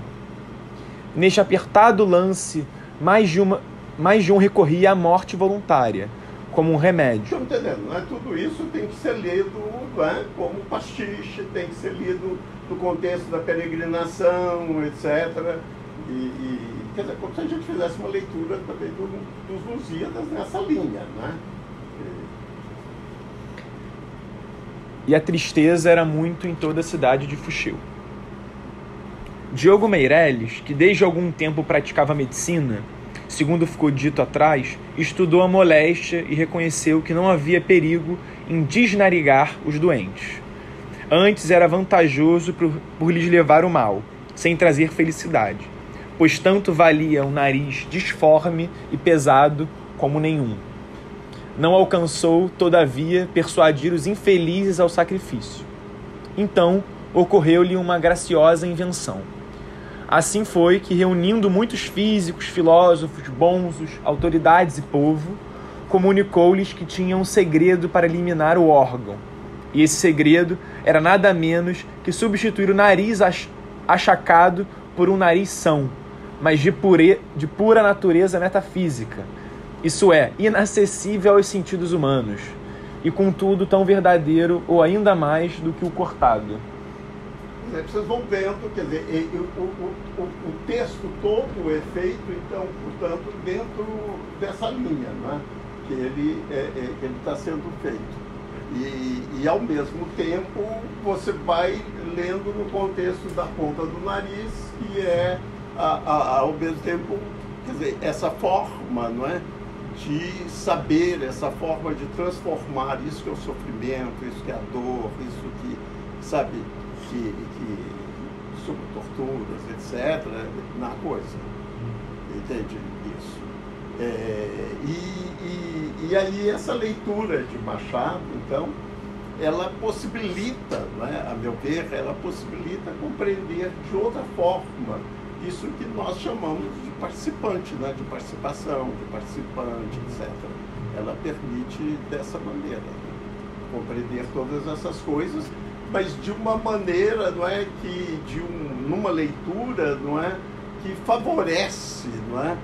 Neste apertado lance, mais de um recorria à morte voluntária, como um remédio. Estou entendendo, né? Tudo isso tem que ser lido, né, como pastiche, tem que ser lido no contexto da peregrinação, etc. Quer dizer, como se a gente fizesse uma leitura também dos Lusíadas nessa linha, né? E a tristeza era muito em toda a cidade de Fouché. Diogo Meirelles, que desde algum tempo praticava medicina, segundo ficou dito atrás, estudou a moléstia e reconheceu que não havia perigo em desnarigar os doentes. Antes era vantajoso por lhes levar o mal, sem trazer felicidade, pois tanto valia um nariz disforme e pesado como nenhum. Não alcançou, todavia, persuadir os infelizes ao sacrifício. Então, ocorreu-lhe uma graciosa invenção. Assim foi que, reunindo muitos físicos, filósofos, bonzos, autoridades e povo, comunicou-lhes que tinha um segredo para eliminar o órgão. E esse segredo era nada menos que substituir o nariz achacado por um nariz são, mas de pura natureza metafísica, isso é, inacessível aos sentidos humanos, e contudo tão verdadeiro ou ainda mais do que o cortado. Vocês vão vendo, quer dizer, o texto todo é feito, então, portanto, dentro dessa linha, né, que ele está sendo feito. E, ao mesmo tempo, você vai lendo no contexto da ponta do nariz, que é, ao mesmo tempo, quer dizer, essa forma, não é, de saber, essa forma de transformar isso que é o sofrimento, isso que é a dor, isso que, sabe, que sobre torturas, etc., na coisa. Entende isso? E aí essa leitura de Machado, então, ela possibilita, né, a meu ver, ela possibilita compreender de outra forma isso que nós chamamos de participante, né, de participação, de participante, etc. Ela permite dessa maneira, né, compreender todas essas coisas, mas de uma maneira, não é, que numa leitura, não é, que favorece, não é,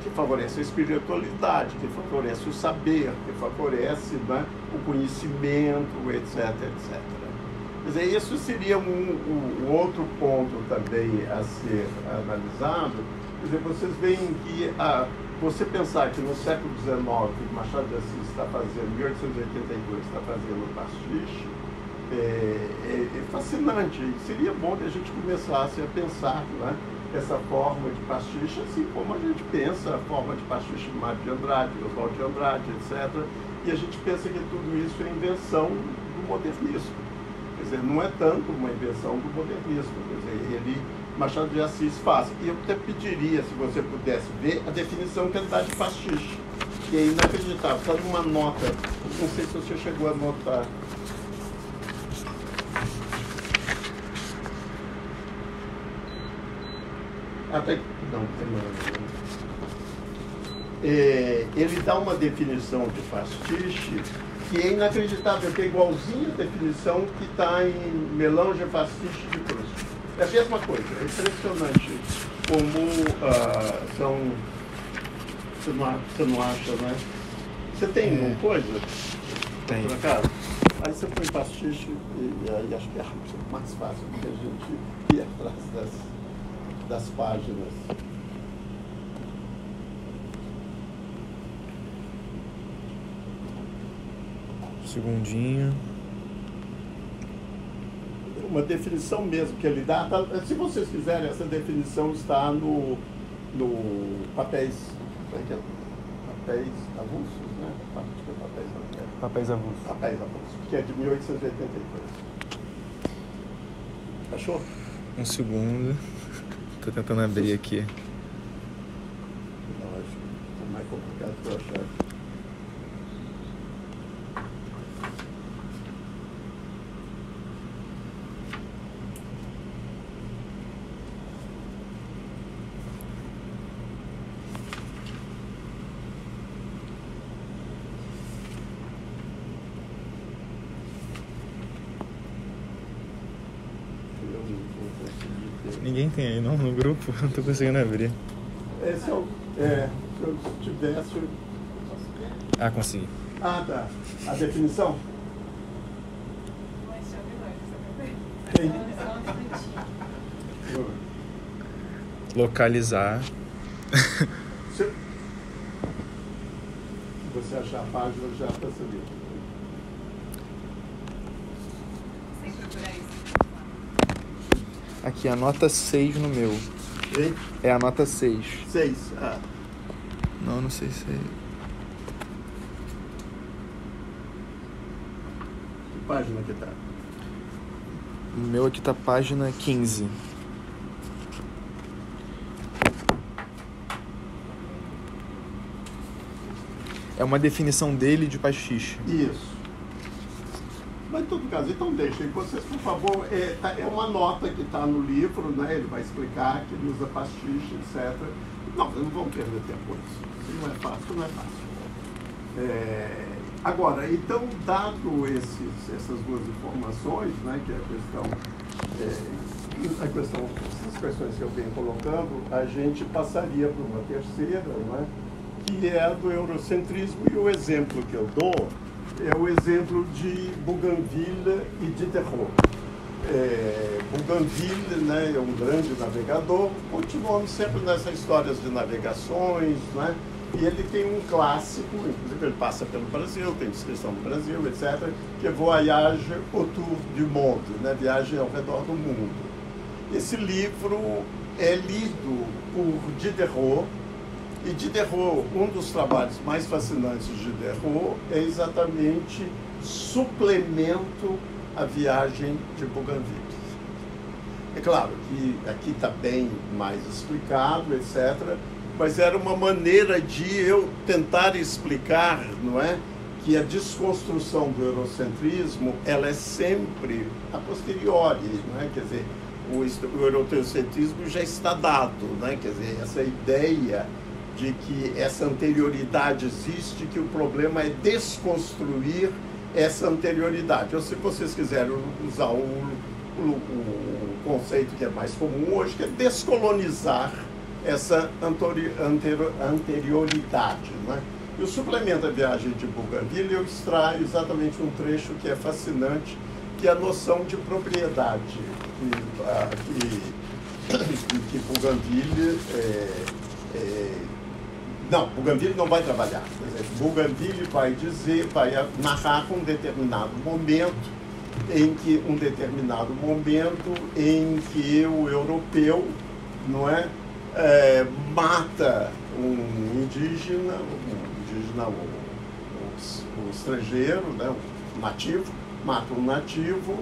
que favorece a espiritualidade, que favorece o saber, que favorece, né, o conhecimento, etc, etc. Quer dizer, isso seria um outro ponto também a ser analisado. Quer dizer, vocês veem que você pensar que no século XIX, Machado de Assis está fazendo, em 1882, está fazendo pastiche, é fascinante. Seria bom que a gente começasse a pensar, né, essa forma de pastiche, assim como a gente pensa a forma de pastiche de Mário de Andrade, Oswald de Andrade, etc. E a gente pensa que tudo isso é invenção do modernismo. Quer dizer, não é tanto uma invenção do modernismo. Quer dizer, Machado de Assis faz. E eu até pediria, se você pudesse ver, a definição que ele dá de pastiche, que é inacreditável. Está numa nota, não sei se você chegou a notar. Até não, ele dá uma definição de pastiche que é inacreditável, que é igualzinha a definição que está em Melange Pastiche de Proust. É a mesma coisa, é impressionante como são... Você não acha, né? Você tem uma coisa? Tem. Por acaso? Aí você põe pastiche e aí acho que é mais fácil do que a gente ir atrás das páginas. Segundinho. Uma definição mesmo que ele dá. Se vocês quiserem, essa definição está no papéis. Papéis avulsos, né? Papéis avulsos. Papéis avulsos, que é de 1882. Achou? Um segundo. Tô tentando abrir aqui. Não, acho que é mais complicado que eu achar. Ninguém tem aí não no grupo? Não tô conseguindo abrir. Esse se eu tivesse... Ah, consegui. Ah, tá. A definição? Tem. Localizar. Se você achar a página, já percebi. Sem procurar isso. Aqui, a nota 6 no meu. Hein? É a nota 6. 6. Ah. Não sei se é... página que está? O meu aqui tá página 15. É uma definição dele de pastiche. Isso. Mas em todo caso, então deixem vocês, por favor, é uma nota que está no livro, né? Ele vai explicar que ele usa pastiche, etc. Não, vocês não vão perder tempo com isso. Se não é fácil, não é fácil. Agora, então, dado essas duas informações, né, que é essas questões que eu venho colocando, a gente passaria para uma terceira, né, que é a do eurocentrismo, e o exemplo que eu dou é o exemplo de Bougainville e Diderot. Bougainville, né, é um grande navegador, continuamos sempre nessas histórias de navegações, né, e ele tem um clássico, inclusive ele passa pelo Brasil, tem descrição do Brasil, etc., que é Voyage autour du monde, né, viagem ao redor do mundo. Esse livro é lido por Diderot, e Diderot, um dos trabalhos mais fascinantes de Diderot é exatamente suplemento à viagem de Bougainville. É claro que aqui está bem mais explicado, etc., mas era uma maneira de eu tentar explicar, não é, que a desconstrução do eurocentrismo ela é sempre a posteriori, não é? Quer dizer, o eurocentrismo já está dado, né? Quer dizer, essa ideia de que essa anterioridade existe, que o problema é desconstruir essa anterioridade. Ou se vocês quiserem usar o conceito que é mais comum hoje, que é descolonizar essa anterioridade, né? E o suplemento à viagem de Bougainville, eu extraio exatamente um trecho que é fascinante, que é a noção de propriedade, que Bougainville não, Bougainville não vai trabalhar. Quer dizer, Bougainville vai narrar um determinado momento em que o europeu, não é, mata um indígena, o estrangeiro, né, o nativo, mata um nativo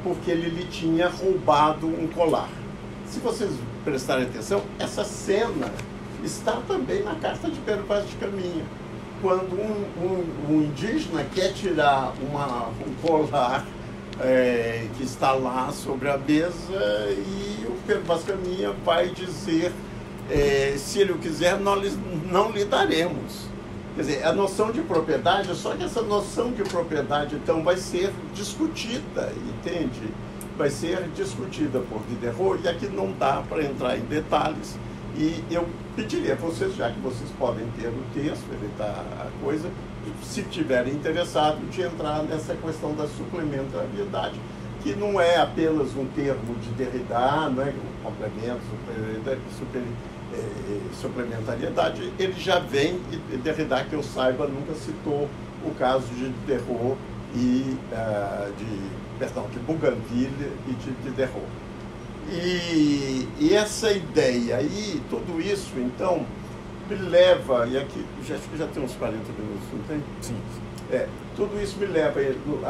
porque ele lhe tinha roubado um colar. Se vocês prestarem atenção, essa cena está também na carta de Pedro Vaz de Caminha, quando um indígena quer tirar um colar que está lá sobre a mesa e o Pedro Vaz de Caminha vai dizer, se ele o quiser, nós não lhe daremos. Quer dizer, a noção de propriedade, só que essa noção de propriedade, então, vai ser discutida, entende? Vai ser discutida por Diderot, e aqui não dá para entrar em detalhes. E eu pediria a vocês, já que vocês podem ter o texto, ele está a coisa, se tiverem interessado, de entrar nessa questão da suplementariedade, que não é apenas um termo de Derrida, não é? Um complemento, suplementariedade, ele já vem, e Derrida, que eu saiba, nunca citou o caso de Diderot de Bougainville e de Diderot. E essa ideia aí, tudo isso, então, me leva, e aqui já tem uns 40 minutos, não tem? Sim. Tudo isso me leva,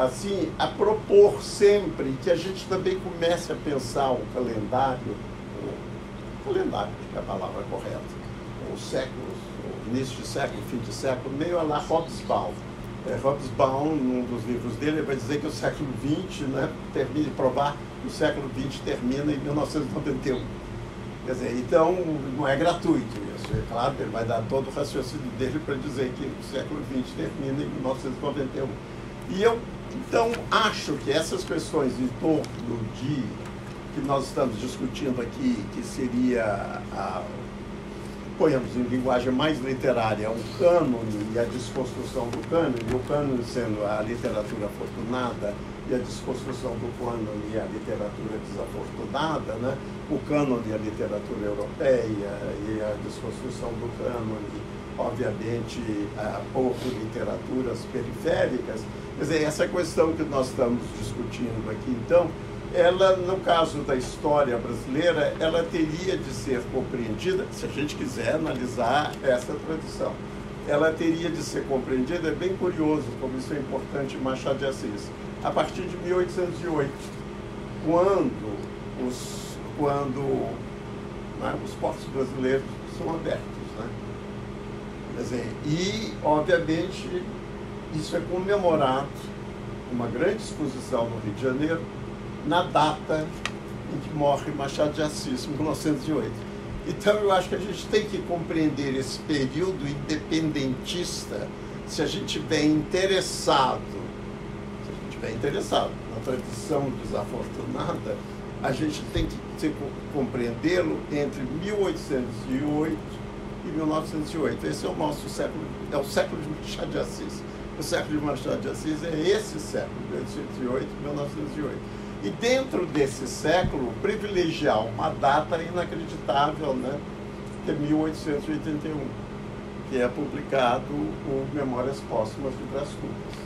assim, a propor sempre que a gente também comece a pensar o calendário, que é a palavra correta, os séculos, o início de século, fim de século, meio a la Hobsbawm. Hobsbawm, num dos livros dele, ele vai dizer que o século XX, né, provar que o século XX termina em 1991. Quer dizer, então, não é gratuito isso. É claro que ele vai dar todo o raciocínio dele para dizer que o século XX termina em 1991. E eu, então, acho que essas questões em torno que nós estamos discutindo aqui, que seria ponhamos em linguagem mais literária, o cânone e a desconstrução do cânone, e o cânone sendo a literatura afortunada e a desconstrução do cânone e a literatura desafortunada, né? O cânone e a literatura europeia e a desconstrução do cânone, obviamente, por literaturas periféricas. Quer dizer, essa questão que nós estamos discutindo aqui, então, ela, no caso da história brasileira, ela teria de ser compreendida, se a gente quiser analisar essa tradição, ela teria de ser compreendida, é bem curioso como isso é importante em Machado de Assis, a partir de 1808, quando né, os portos brasileiros são abertos. Né? Quer dizer, e, obviamente, isso é comemorado, uma grande exposição no Rio de Janeiro, na data em que morre Machado de Assis, 1908. Então, eu acho que a gente tem que compreender esse período independentista se a gente estiver interessado na tradição desafortunada, a gente tem que compreendê-lo entre 1808 e 1908. Esse é o nosso século, é o século de Machado de Assis. O século de Machado de Assis é esse século, 1808 e 1908. E dentro desse século, privilegiar uma data inacreditável, né, que é 1881, que é publicado o Memórias Póstumas de Brás Cubas.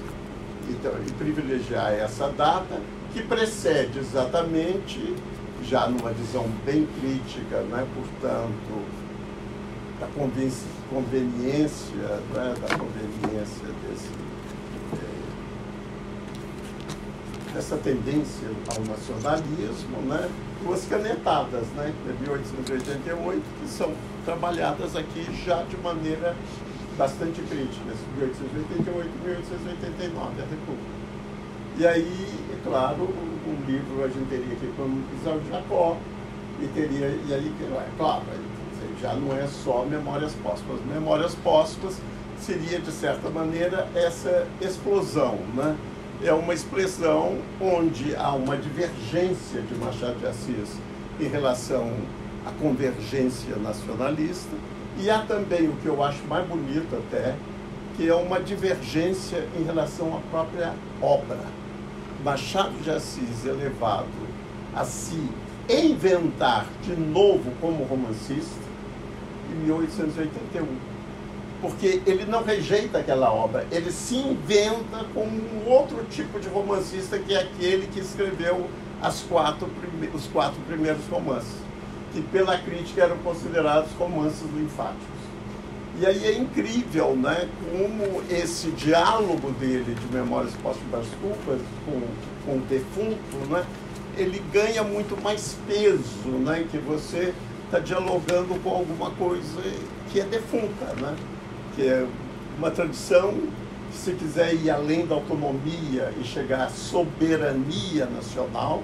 Então, e privilegiar essa data, que precede exatamente, já numa visão bem crítica, né, portanto, da conveniência, né, dessa tendência ao nacionalismo, né, duas canetadas, né, de 1888, que são trabalhadas aqui já de maneira bastante crítica, 1888 e 1889, a República. E aí, é claro, um livro a gente teria que economizar o Jacó, e aí, é claro, já não é só Memórias Póstumas. Memórias Póstumas seria, de certa maneira, essa explosão, né? É uma expressão onde há uma divergência de Machado de Assis em relação à convergência nacionalista, e há também o que eu acho mais bonito até, que é uma divergência em relação à própria obra. Machado de Assis é levado a se inventar de novo como romancista em 1881, porque ele não rejeita aquela obra, ele se inventa como um outro tipo de romancista, que é aquele que escreveu os quatro primeiros romances, que pela crítica eram considerados romances linfáticos. E aí é incrível, né, como esse diálogo dele de Memórias Póstumas de Brás Cubas com o defunto, né, ele ganha muito mais peso, né, que você está dialogando com alguma coisa que é defunta, né, que é uma tradição que, se quiser ir além da autonomia e chegar à soberania nacional,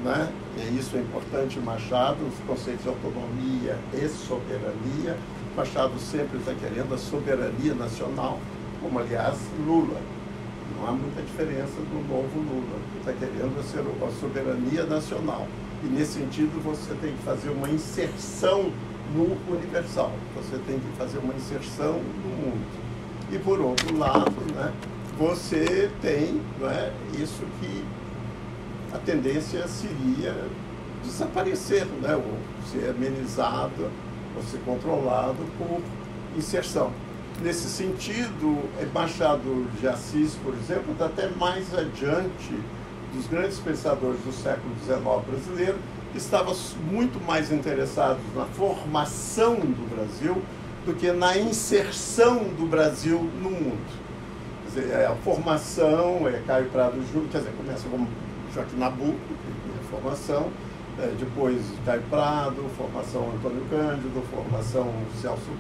né, e isso é importante em Machado, os conceitos de autonomia e soberania. Machado sempre está querendo a soberania nacional, como, aliás, Lula. Não há muita diferença do novo Lula, que está querendo a soberania nacional. E, nesse sentido, você tem que fazer uma inserção no universal. Você tem que fazer uma inserção no mundo. E, por outro lado, né, você tem, né, isso que a tendência seria desaparecer, né, ou ser amenizado, ou ser controlado por inserção. Nesse sentido, Machado de Assis, por exemplo, está até mais adiante dos grandes pensadores do século XIX brasileiro, que estavam muito mais interessados na formação do Brasil do que na inserção do Brasil no mundo. Quer dizer, a formação é Caio Prado Júnior, quer dizer, começa com Joaquim Nabuco, que é a formação, depois Caio Prado, formação Antônio Cândido, formação Celso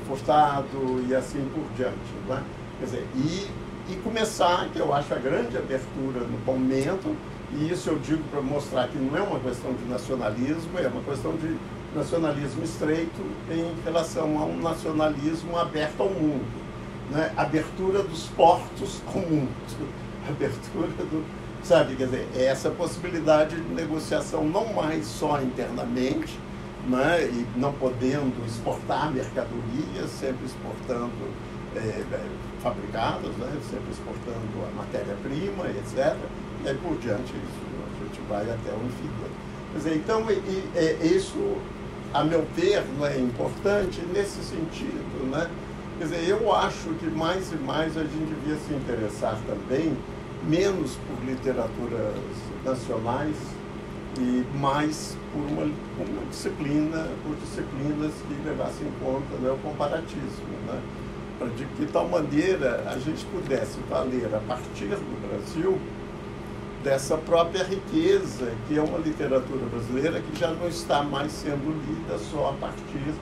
Furtado e assim por diante. Né? Quer dizer, e começar, que eu acho a grande abertura no momento, e isso eu digo para mostrar que não é uma questão de nacionalismo, é uma questão de nacionalismo estreito em relação a um nacionalismo aberto ao mundo. Né? Abertura dos portos ao mundo, abertura do... Sabe, quer dizer, é essa possibilidade de negociação não mais só internamente, né, e não podendo exportar mercadorias, sempre exportando fabricados, né, sempre exportando a matéria-prima, etc. E aí por diante isso, a gente vai até o infinito. Quer dizer, então, isso, a meu ver, não é importante nesse sentido, né? Quer dizer, eu acho que mais e mais a gente devia se interessar também menos por literaturas nacionais e mais por uma disciplina, por disciplinas que levassem em conta, né, o comparatismo, né? Para de que tal maneira a gente pudesse valer a partir do Brasil dessa própria riqueza que é uma literatura brasileira que já não está mais sendo lida só a partir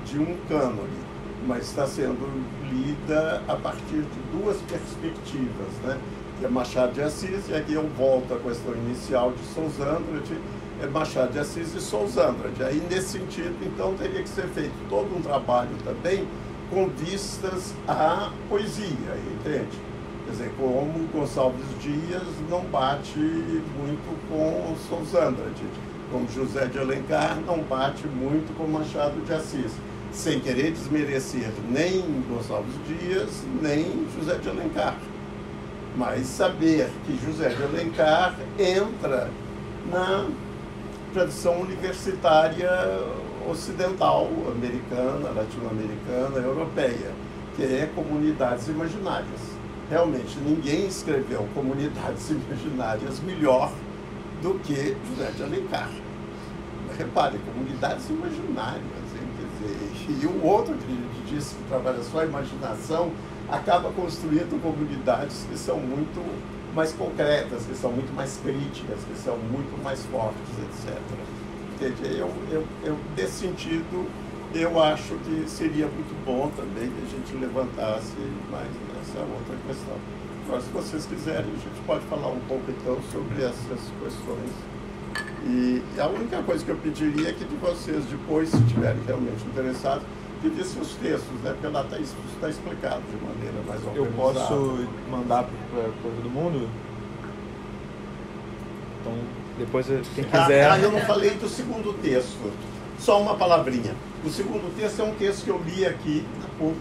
de um cânone, mas está sendo lida a partir de duas perspectivas, né? Que é Machado de Assis, e aqui eu volto à questão inicial de Sousa Andrade, é Machado de Assis e Sousa Andrade. Aí, nesse sentido, então, teria que ser feito todo um trabalho também com vistas à poesia, entende? Quer dizer, como Gonçalves Dias não bate muito com Sousa Andrade, como José de Alencar não bate muito com Machado de Assis, sem querer desmerecer nem Gonçalves Dias, nem José de Alencar. Mas saber que José de Alencar entra na tradição universitária ocidental, americana, latino-americana, europeia, que é comunidades imaginárias. Realmente, ninguém escreveu comunidades imaginárias melhor do que José de Alencar. Repare, comunidades imaginárias, hein? Quer dizer, e o outro que disse que trabalha só a imaginação acaba construindo comunidades que são muito mais concretas, que são muito mais críticas, que são muito mais fortes, etc. Entende? Nesse sentido, eu acho que seria muito bom também que a gente levantasse mais essa outra questão. Agora, se vocês quiserem, a gente pode falar um pouco, então, sobre essas questões. E a única coisa que eu pediria é que de vocês, depois, se estiverem realmente interessados, pedissem os textos, né? Porque lá está explicado de maneira mais organizada. Eu posso mandar para todo mundo? Então, depois, quem quiser... eu não falei do segundo texto. Só uma palavrinha. O segundo texto é um texto que eu li aqui na PUC,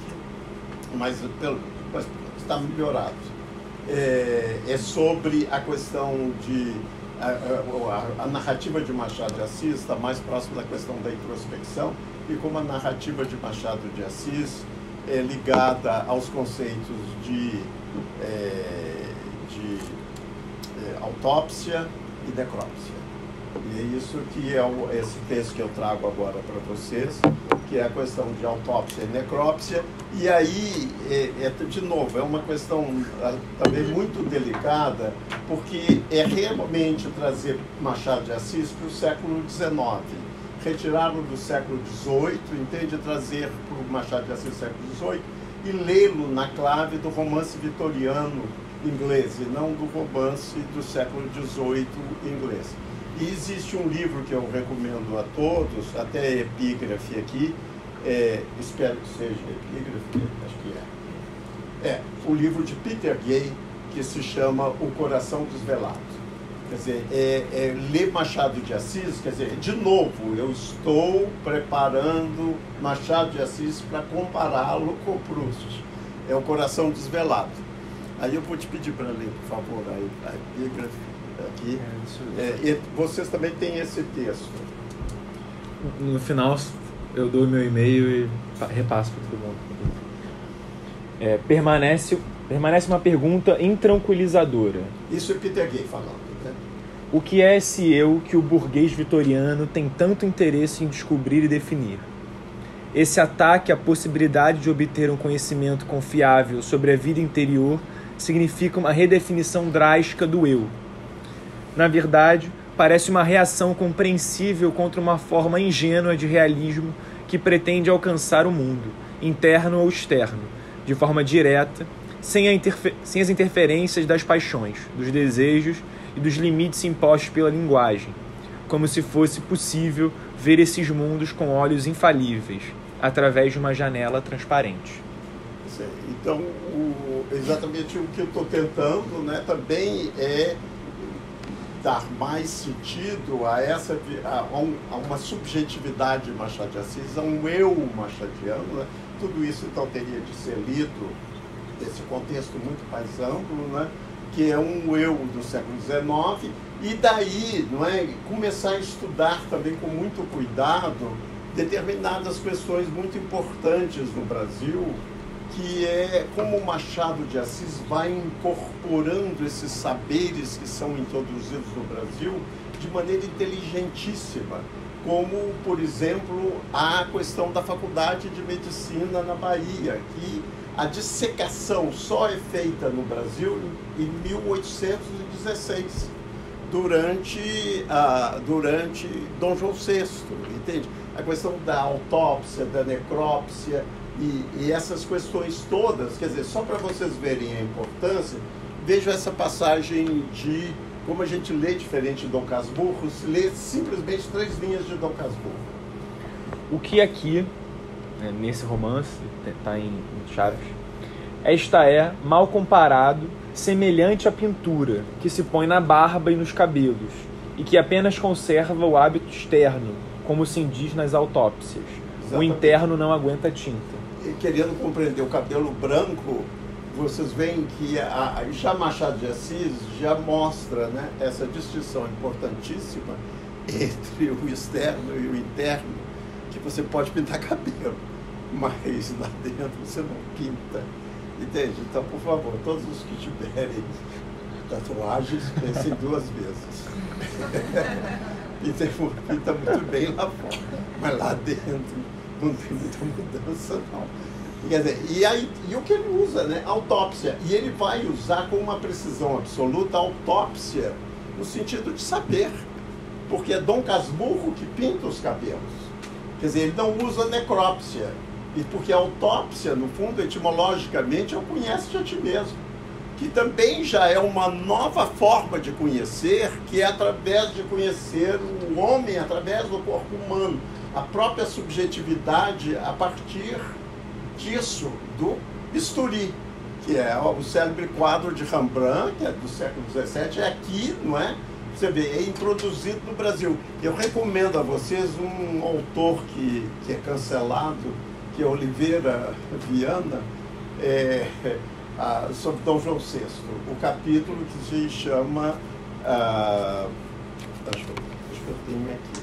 mas está melhorado. É sobre a questão de... A narrativa de Machado de Assis está mais próxima da questão da introspecção, e como a narrativa de Machado de Assis é ligada aos conceitos de autópsia e necrópsia. E é isso que é esse texto que eu trago agora para vocês, que é a questão de autópsia e necrópsia. E aí, de novo, é uma questão também muito delicada, porque é realmente trazer Machado de Assis para o século XIX. Retirá-lo do século XVIII, entende? Trazer para o Machado de Assis do século XVIII e lê-lo na clave do romance vitoriano inglês, e não do romance do século XVIII inglês. E existe um livro que eu recomendo a todos, até a epígrafe aqui, espero que seja epígrafe, acho que é o livro de Peter Gay, que se chama O Coração Desvelado. Quer dizer, ler Machado de Assis, quer dizer, de novo, eu estou preparando Machado de Assis para compará-lo com Proust. É O Coração Desvelado. Aí eu vou te pedir para ler, por favor, a epígrafe aqui. E vocês também têm esse texto. No final, eu dou o meu e-mail e repasso para todo mundo. Permanece uma pergunta intranquilizadora. Isso é Peter Gay falando. O que é esse eu que o burguês vitoriano tem tanto interesse em descobrir e definir? Esse ataque à possibilidade de obter um conhecimento confiável sobre a vida interior significa uma redefinição drástica do eu. Na verdade, parece uma reação compreensível contra uma forma ingênua de realismo que pretende alcançar o mundo, interno ou externo, de forma direta, sem as interferências das paixões, dos desejos e dos limites impostos pela linguagem, como se fosse possível ver esses mundos com olhos infalíveis, através de uma janela transparente. Então, exatamente o que eu estou tentando, né, também é dar mais sentido a uma subjetividade de Machado de Assis, a um eu machadiano, né? Tudo isso, então, teria de ser lido nesse contexto muito mais amplo, né? Que é um eu do século XIX, e daí, não é, começar a estudar também com muito cuidado determinadas questões muito importantes no Brasil, que é como o Machado de Assis vai incorporando esses saberes que são introduzidos no Brasil de maneira inteligentíssima, como, por exemplo, a questão da Faculdade de Medicina na Bahia, que a dissecação só é feita no Brasil em 1816, durante Dom João VI, entende? A questão da autópsia, da necrópsia e essas questões todas, quer dizer, só para vocês verem a importância, vejo essa passagem de como a gente lê diferente de Dom Casmurro, se lê simplesmente 3 linhas de Dom Casmurro. O que aqui, nesse romance, está em Chaves, esta é, mal comparado, semelhante à pintura, que se põe na barba e nos cabelos, e que apenas conserva o hábito externo, como se diz nas autópsias. Exatamente. O interno não aguenta tinta. E querendo compreender o cabelo branco, vocês veem que já Machado de Assis já mostra, né, essa distinção importantíssima entre o externo e o interno, que você pode pintar cabelo, mas lá dentro você não pinta. Entende? Então, por favor, todos os que tiverem tatuagens, pensem 2 vezes. Pinta muito bem lá fora, mas lá dentro não tem muita mudança, não. Quer dizer, e o que ele usa, né? Autópsia. E ele vai usar com uma precisão absoluta a autópsia no sentido de saber. Porque é Dom Casmurro que pinta os cabelos. Quer dizer, ele não usa necrópsia. E porque a autópsia, no fundo, etimologicamente, é o conhece-te a ti mesmo. Que também já é uma nova forma de conhecer, que é através de conhecer o homem, através do corpo humano. A própria subjetividade a partir disso, do bisturi, que é o célebre quadro de Rembrandt, que é do século XVII, é aqui, não é? Você vê, é introduzido no Brasil. Eu recomendo a vocês um autor que é cancelado, que é Oliveira Viana, sobre Dom João VI. O capítulo que se chama... acho que eu tenho aqui.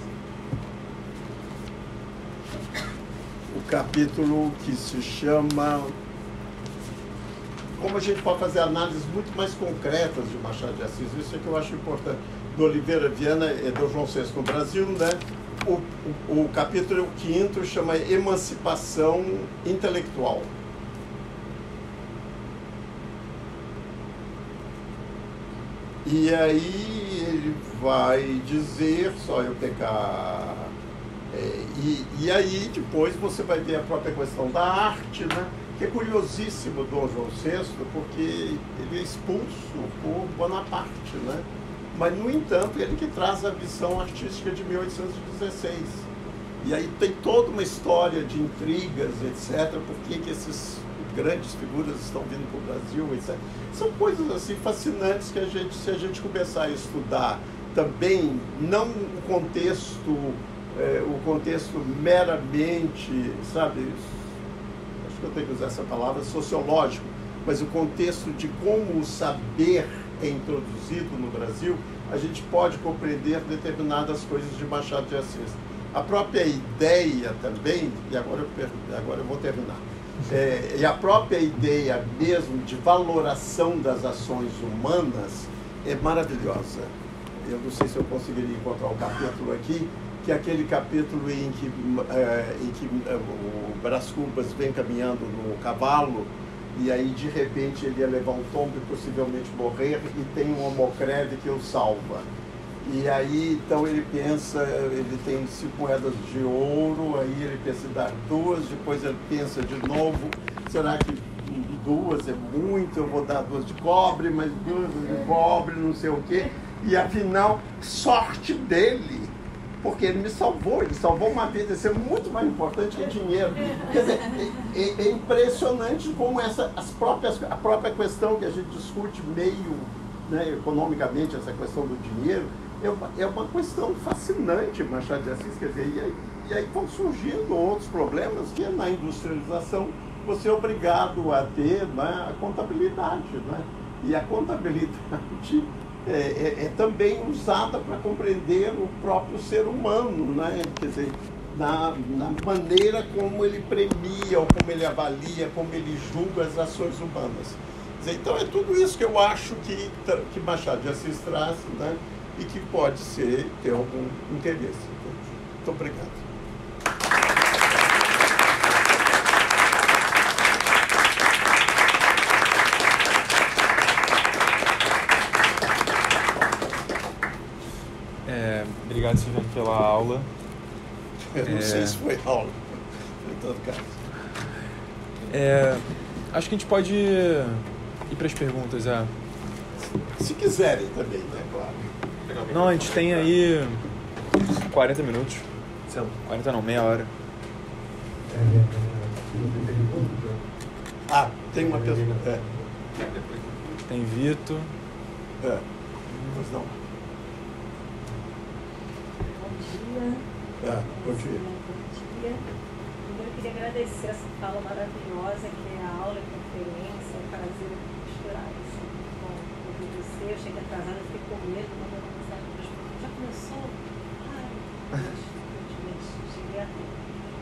O capítulo que se chama... Como a gente pode fazer análises muito mais concretas de Machado de Assis, isso é que eu acho importante. Do Oliveira Viana e do João VI no Brasil, né? O capítulo 5º chama Emancipação Intelectual. E aí ele vai dizer, só eu pegar... E aí depois você vai ver a própria questão da arte, né? Que é curiosíssimo Dom João VI, porque ele é expulso por Bonaparte, né? Mas, no entanto, ele que traz a visão artística de 1816. E aí tem toda uma história de intrigas, etc., por que esses grandes figuras estão vindo para o Brasil, etc. São coisas assim fascinantes que se a gente começar a estudar também, não o contexto meramente, sabe, acho que eu tenho que usar essa palavra, sociológico, mas o contexto de como o saber é introduzido no Brasil, a gente pode compreender determinadas coisas de Machado de Assis. A própria ideia também, e agora eu vou terminar, e a própria ideia mesmo de valoração das ações humanas é maravilhosa. Eu não sei se eu conseguiria encontrar o capítulo aqui, que é aquele capítulo em que o Brás Cubas vem caminhando no cavalo, e aí de repente ele ia levar um tombo e possivelmente morrer, e tem um Homocreve que o salva. E aí então ele pensa, ele tem 5 moedas de ouro, aí ele pensa em dar 2, depois ele pensa de novo, será que 2 é muito, eu vou dar 2 de cobre, mas 2 de cobre, não sei o quê. E afinal, sorte dele, porque ele me salvou, ele salvou uma vida, isso é muito mais importante que dinheiro. Quer dizer, é impressionante como a própria questão que a gente discute meio, né, economicamente, essa questão do dinheiro, é uma questão fascinante, Machado de Assis, quer dizer, e aí vão surgindo outros problemas, que é na industrialização você é obrigado a ter, né, a contabilidade, né? E a contabilidade é também usada para compreender o próprio ser humano, né? Quer dizer, na maneira como ele premia, ou como ele avalia, como ele julga as ações humanas. Quer dizer, então é tudo isso que eu acho que Machado de Assis traz, né? e que pode ter algum interesse. Muito obrigado. Obrigado, Silviano, pela aula. Eu não sei se foi aula, em todo caso. Acho que a gente pode ir para as perguntas. Se quiserem também, né? Claro. Não, a gente tem aí 40 minutos. 40 não, meia hora. Tem uma pergunta. Tem Vitor. Pois não. Bom dia. Primeiro eu queria agradecer essa fala maravilhosa, que é a aula e conferência, é prazer misturar isso. Bom, ouvir você, eu cheguei atrasada, fiquei com medo, mandando mensagem para as pessoas. Já começou? Cheguei a tempo.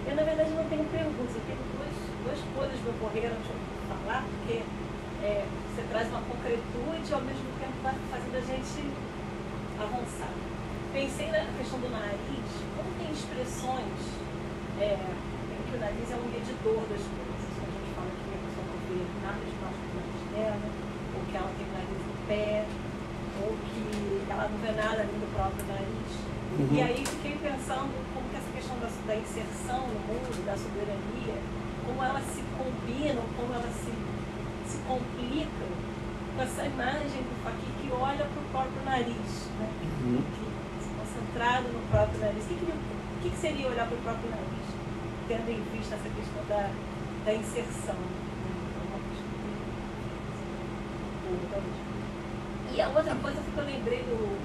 Eu, na verdade, não tenho perguntas, eu tenho duas coisas me ocorreram de falar, porque você traz uma concretude e ao mesmo tempo vai fazendo a gente avançar. Pensei na questão do nariz, como tem expressões, que o nariz é um medidor das coisas. A gente fala que a pessoa não vê nada de baixo do nariz dela, ou que ela tem o nariz em pé, ou que ela não vê nada além do próprio nariz. E aí fiquei pensando como que essa questão da inserção no mundo, da soberania, como ela se combina, como ela se complica com essa imagem do Fakir que olha para o próprio nariz, né? Concentrado no próprio nariz. O que seria olhar para o próprio nariz, tendo em vista essa questão da inserção? E a outra coisa que eu lembrei do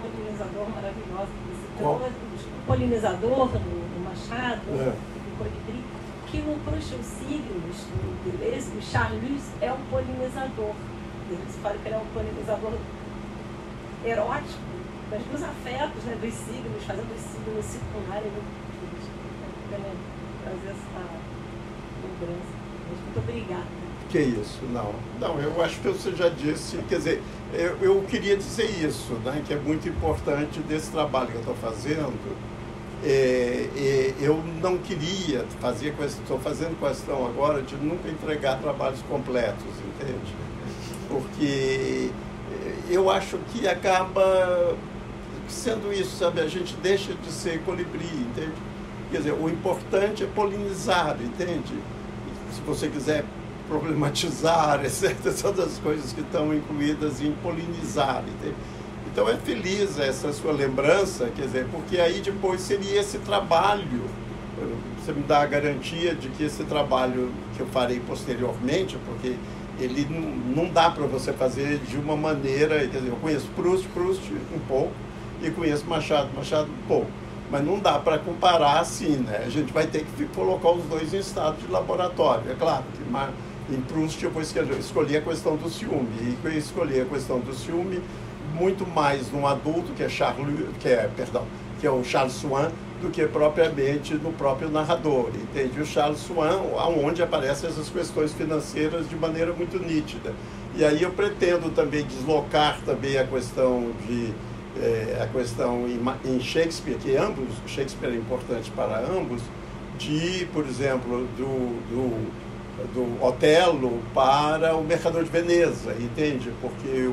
polinizador maravilhoso que você trouxe, o polinizador no Machado, do colibri, que no Proust os signos do Deleuze, o Charlus é um polinizador. Eles falam que ele é um polinizador erótico dos afetos, né, dos signos, fazendo os signos circularem. Trazer essa lembrança. Muito obrigada. Que isso? Não, eu acho que você já disse, quer dizer, eu queria dizer isso, né, que é muito importante desse trabalho que eu estou fazendo. Eu não queria fazer estou fazendo questão agora de nunca entregar trabalhos completos, entende? Porque eu acho que acaba sendo isso, sabe? A gente deixa de ser colibri, entende? Quer dizer, o importante é polinizar, entende? Se você quiser problematizar, etc., todas as coisas que estão incluídas em polinizar, entende? Então é feliz essa sua lembrança, quer dizer, porque aí depois seria esse trabalho, você me dá a garantia de que esse trabalho que eu farei posteriormente, porque ele não dá para você fazer de uma maneira, quer dizer, eu conheço Proust um pouco, e conheço Machado um pouco, mas não dá para comparar assim, né? A gente vai ter que colocar os dois em estado de laboratório. É claro que em Proust eu vou escolher a questão do ciúme, e eu escolhi a questão do ciúme muito mais num adulto, que é o Charles Swann, do que propriamente no próprio narrador, entende? O Charles Swann, onde aparecem essas questões financeiras de maneira muito nítida. E aí eu pretendo também deslocar também a questão em Shakespeare, que Shakespeare é importante para ambos, por exemplo, do Otelo para o Mercador de Veneza, entende? Porque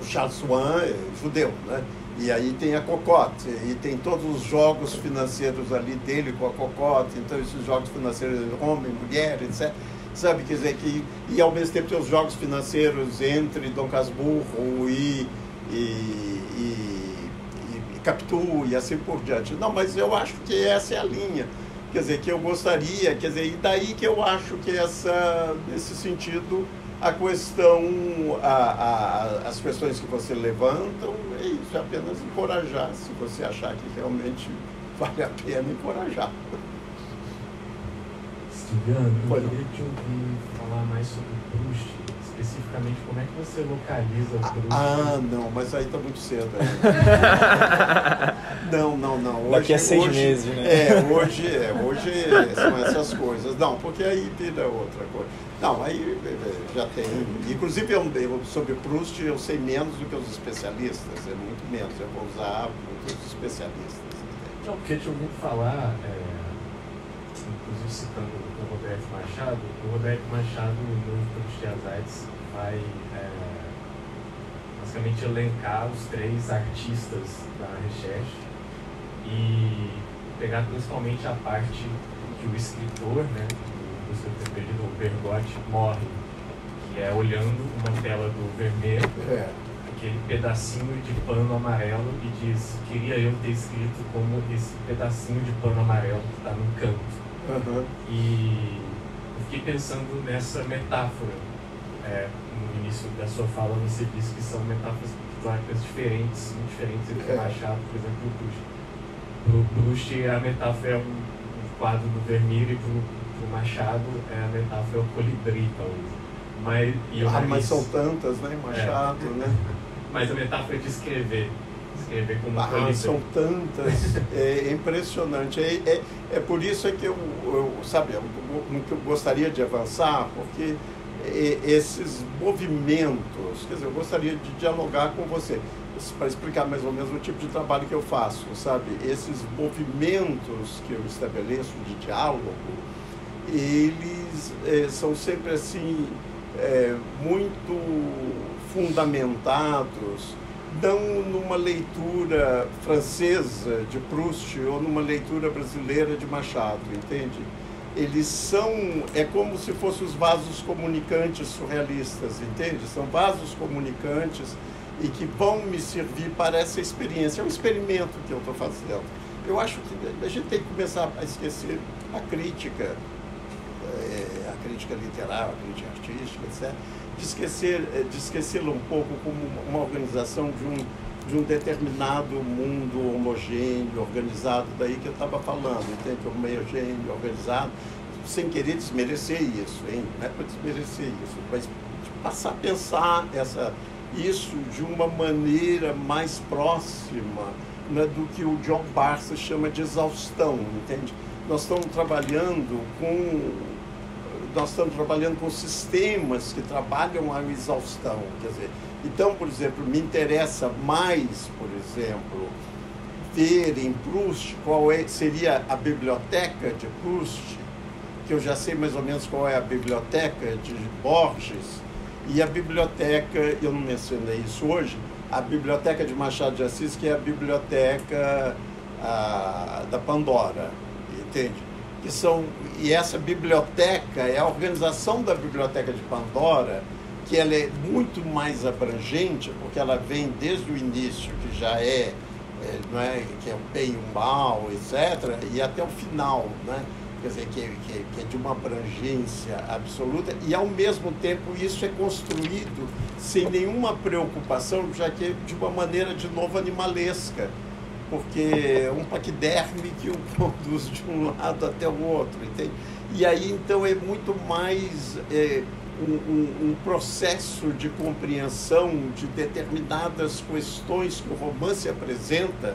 o Charles Swann é judeu, né? E aí tem a Cocotte, e tem todos os jogos financeiros ali dele com a Cocotte, então esses jogos financeiros, homem, mulher, etc., sabe, quer dizer, e ao mesmo tempo tem os jogos financeiros entre Dom Casmurro e Capitu e assim por diante. Não, mas eu acho que essa é a linha, quer dizer, que eu gostaria, quer dizer, e daí que eu acho que nesse sentido, a questão, as questões que você levantam, é isso, é apenas encorajar, se você achar que realmente vale a pena encorajar. Silviano, eu Pode. queria te ouvir falar mais sobre Proust, especificamente como é que você localiza o Proust. Não, mas aí está muito cedo ainda. Não. Daqui a 6 meses, né? Hoje são essas coisas. Não, porque aí vira outra coisa. Não, aí já tem. Inclusive, sobre Proust, eu sei menos do que os especialistas, é muito menos. Eu vou usar muitos especialistas. Não, porque te ouvindo falar, inclusive citando o Rodolfo Machado, no Proust e as Artes, vai basicamente elencar os 3 artistas da recherche e pegar principalmente a parte que o escritor, né, do seu preferido, o Bergotte, morre, que é olhando uma tela do Vermeer, aquele pedacinho de pano amarelo, e diz: queria eu ter escrito como esse pedacinho de pano amarelo que está no canto. Uhum. E eu fiquei pensando nessa metáfora. No início da sua fala você disse que são metáforas pictóricas diferentes, muito diferentes entre o Machado, por exemplo, e o Proust. Para o Proust, a metáfora é um quadro do Vermeer, e para o Machado a metáfora é o colibri, talvez. Mas são tantas, né? Machado, né? Mas a metáfora é de escrever como um colibri. São tantas, é impressionante. É por isso que eu gostaria de avançar, porque esses movimentos, quer dizer, eu gostaria de dialogar com você, para explicar mais ou menos o tipo de trabalho que eu faço, sabe? Esses movimentos que eu estabeleço de diálogo, eles são sempre assim, muito fundamentados, não numa leitura francesa de Proust ou numa leitura brasileira de Machado, entende? Eles são, como se fossem os vasos comunicantes surrealistas, entende? São vasos comunicantes e que vão me servir para essa experiência. É um experimento que eu estou fazendo. Eu acho que a gente tem que começar a esquecer a crítica literária, a crítica artística, etc., de esquecê-la um pouco como uma organização de um determinado mundo homogêneo, organizado, daí que eu estava falando, entende? Homogêneo, organizado, sem querer desmerecer isso, hein? Não é para desmerecer isso, mas passar a pensar isso de uma maneira mais próxima, né, do que o John Barça chama de exaustão, entende? Nós estamos trabalhando com sistemas que trabalham a exaustão, quer dizer, então, por exemplo, me interessa mais, por exemplo, ver em Proust qual seria a biblioteca de Proust, que eu já sei mais ou menos qual é a biblioteca de Borges, e a biblioteca, eu não mencionei isso hoje, a biblioteca de Machado de Assis, que é a biblioteca da Pandora, entende? E essa biblioteca é a organização da biblioteca de Pandora, que ela é muito mais abrangente, porque ela vem desde o início, que já não é, que é o bem e o mal, etc., e até o final, né? Quer dizer, que é de uma abrangência absoluta, e ao mesmo tempo isso é construído sem nenhuma preocupação, já que é de uma maneira de novo animalesca, porque um paquiderme que o conduz de um lado até o outro, entende? E aí então é muito mais um processo de compreensão de determinadas questões que o romance apresenta,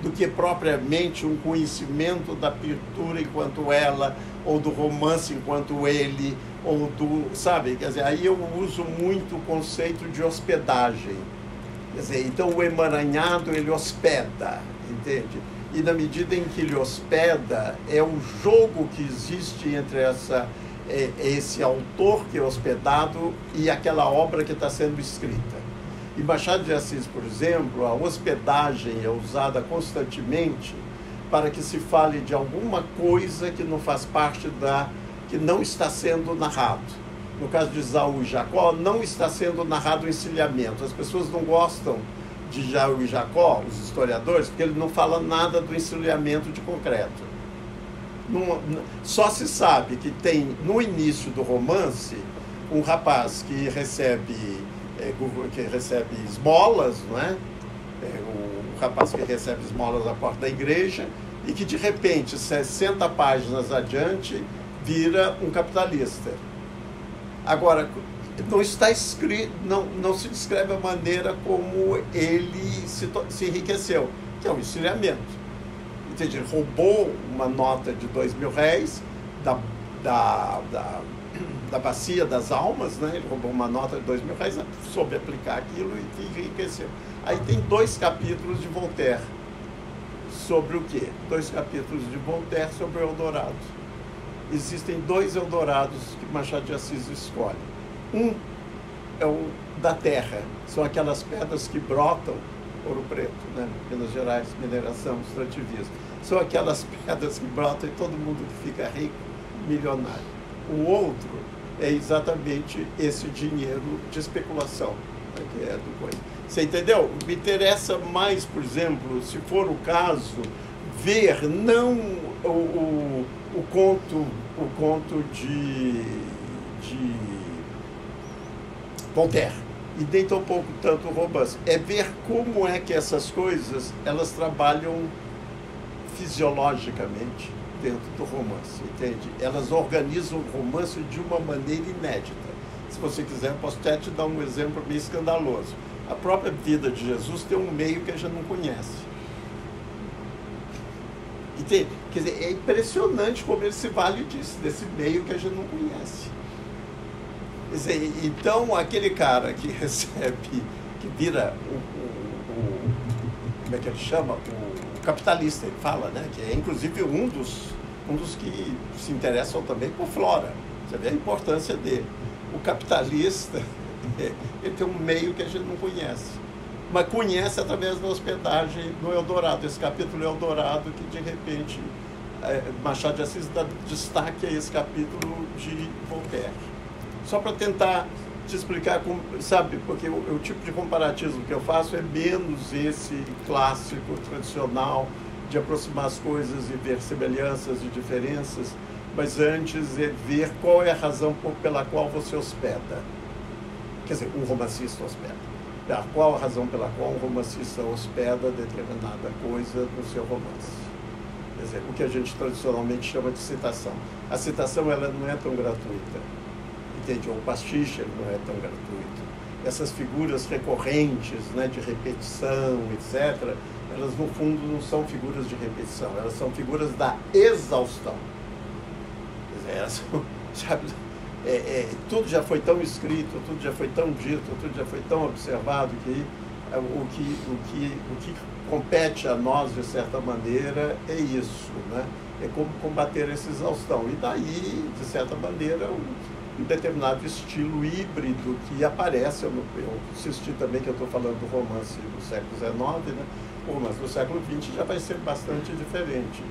do que propriamente um conhecimento da pintura enquanto ela, ou do romance enquanto ele, ou sabe? Quer dizer, aí eu uso muito o conceito de hospedagem. Quer dizer, então o emaranhado, ele hospeda, entende? E na medida em que ele hospeda, é o jogo que existe entre esse autor que é hospedado e aquela obra que está sendo escrita. Em Machado de Assis, por exemplo, a hospedagem é usada constantemente para que se fale de alguma coisa que não faz parte que não está sendo narrado. No caso de Esaú e Jacó, não está sendo narrado o encilhamento. As pessoas não gostam de Esaú e Jacó, os historiadores, porque ele não fala nada do encilhamento de concreto. Só se sabe que tem, no início do romance, um rapaz que recebe esmolas, não é? O rapaz que recebe esmolas à porta da igreja, e que de repente, 60 páginas adiante, vira um capitalista. Agora, não está escrito, não se descreve a maneira como ele se enriqueceu, que é um estilhamento. Entende? Ele roubou uma nota de R$2.000 da bacia das almas, né? Ele roubou uma nota de R$2.000, soube aplicar aquilo e enriqueceu. Aí tem 2 capítulos de Voltaire. Sobre o quê? 2 capítulos de Voltaire sobre o Eldorado. Existem 2 Eldorados que Machado de Assis escolhe. Um é o da terra, são aquelas pedras que brotam, Ouro Preto, né? Minas Gerais, mineração, extrativismo. São aquelas pedras que brotam e todo mundo fica rico, milionário. O outro é exatamente esse dinheiro de especulação, né? Que é do coisa. Você entendeu? Me interessa mais, por exemplo, se for o caso, ver não o conto de Voltaire, e nem tão pouco tanto o romance, é ver como é que essas coisas, elas trabalham fisiologicamente dentro do romance, entende? Elas organizam o romance de uma maneira inédita. Se você quiser, eu posso até te dar um exemplo meio escandaloso. A própria vida de Jesus tem um meio que a gente não conhece. Entende? Quer dizer, é impressionante como ele se vale disso, desse meio que a gente não conhece. Quer dizer, então, aquele cara que recebe, que vira como é que ele chama? O capitalista, ele fala, né? Que é inclusive um dos que se interessam também por Flora. Você vê a importância dele. O capitalista, ele tem um meio que a gente não conhece, mas conhece através da hospedagem no Eldorado. Esse capítulo Eldorado que, de repente, Machado de Assis dá destaque a esse capítulo de Voltaire. Só para tentar te explicar, como, sabe, porque o tipo de comparativo que eu faço é menos esse clássico, tradicional, de aproximar as coisas e ver semelhanças e diferenças, mas antes é ver qual é a razão pela qual você hospeda. Quer dizer, um romancista hospeda. Qual a razão pela qual um romancista hospeda determinada coisa no seu romance. Quer dizer, o que a gente tradicionalmente chama de citação. A citação, ela não é tão gratuita. Entende? O pastiche não é tão gratuito. Essas figuras recorrentes, né, de repetição, etc., elas, no fundo, não são figuras de repetição, elas são figuras da exaustão. Quer dizer, elas são, sabe, tudo já foi tão escrito, tudo já foi tão dito, tudo já foi tão observado que o que compete a nós, de certa maneira, é isso, né? É como combater essa exaustão. E daí, de certa maneira, um determinado estilo híbrido que aparece. Eu insisti também que eu estou falando do romance do século XIX, né? O romance do século XX já vai ser bastante diferente.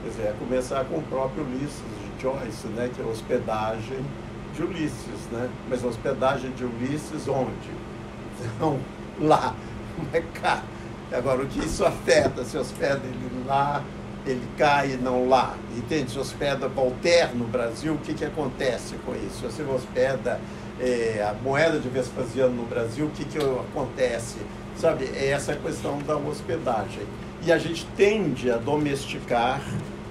Quer dizer, começar com o próprio Ulisses, de Joyce, né? Que é a hospedagem de Ulisses, né? Mas a hospedagem de Ulisses onde? Então, lá, não é cá. Agora, o que isso afeta? Se hospeda ele lá, ele cai e não lá. Entende? Se hospeda Voltaire no Brasil, o que acontece com isso? Se você hospeda a moeda de Vespasiano no Brasil, o que acontece? Sabe? É essa questão da hospedagem. E a gente tende a domesticar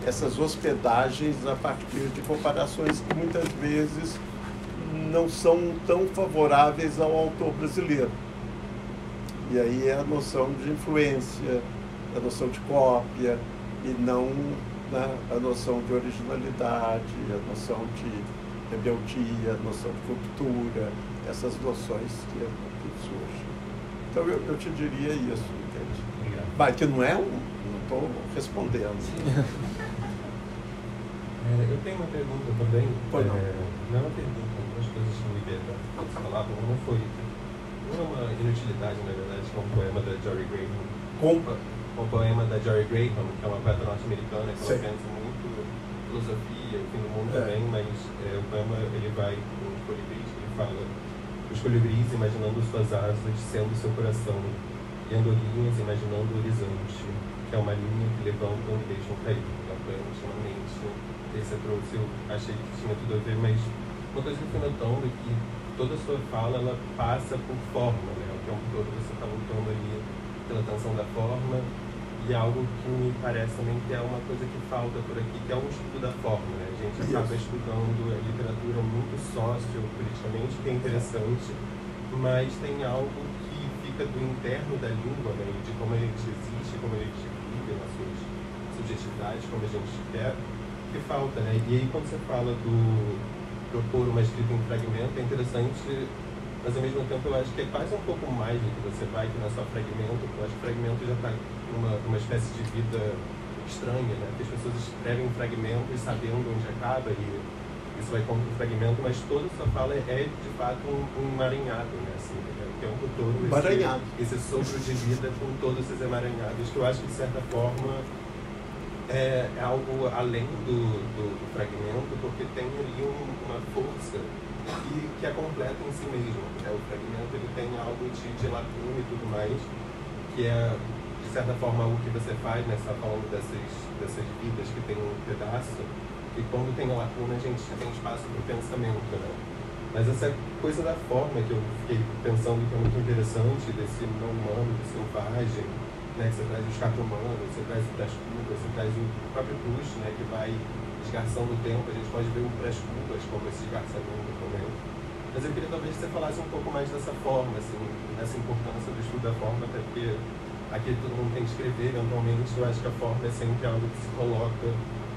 essas hospedagens a partir de comparações que muitas vezes não são tão favoráveis ao autor brasileiro. E aí é a noção de influência, a noção de cópia, e não, né, a noção de originalidade, a noção de rebeldia, a noção de ruptura, essas noções que surgem. Então eu te diria isso, entende? Mas que não estou respondendo. Eu tenho uma pergunta também. Não é uma pergunta, algumas coisas que me vieram a falar, não é uma inutilidade, na verdade, que é um poema da Jory Graham. Um poema da Jory Graham, que é uma poeta norte-americana, que ela pensa muito filosofia, o fim do mundo também, mas o poema ele vai com os colibris, ele fala os colibris imaginando suas asas, sendo seu coração, e andorinhas imaginando o horizonte, que é uma linha que levantam e deixam cair. É um poema extremamente. Esse eu trouxe, eu achei que tinha tudo a ver, mas uma coisa que eu fui notando é que toda a sua fala, ela passa por forma, né? O tempo todo você está lutando ali pela tensão da forma, e algo que me parece também que é uma coisa que falta por aqui, que é um estudo da forma, né? A gente acaba estudando a literatura muito sociopoliticamente, que é interessante, mas tem algo que fica do interno da língua, né, de como a gente existe, como a gente vive nas suas subjetividades, como a gente quer, que falta, né? E aí quando você fala do propor uma escrita em fragmento, é interessante, mas ao mesmo tempo eu acho que é quase um pouco mais do que você vai, que não é só fragmento. Eu acho que fragmento já está numa espécie de vida estranha, né? Que as pessoas escrevem fragmentos sabendo onde acaba e isso vai contra o fragmento, mas toda essa fala é de fato um emaranhado, né? Assim, o tempo todo esse sopro de vida com todos esses emaranhados, que eu acho que de certa forma é algo além do fragmento, porque tem ali uma força que é completa em si mesmo. Né? O fragmento ele tem algo de lacuna e tudo mais, que é, de certa forma, algo que você faz, né? Você está falando dessas vidas que tem um pedaço, e quando tem a lacuna, a gente tem espaço para o pensamento. Né? Mas essa coisa da forma que eu fiquei pensando que é muito interessante, desse não humano, desse selvagem, né? Que você traz o escape humano, você traz o Brás Cubas, você traz o próprio Proust, né? Que vai esgarçando o tempo, a gente pode ver o Brás Cubas como esse esgarçamento também. Mas eu queria talvez que você falasse um pouco mais dessa forma, assim, dessa importância do estudo da forma, até porque aqui todo mundo tem que escrever, eventualmente eu acho que a forma é sempre algo que se coloca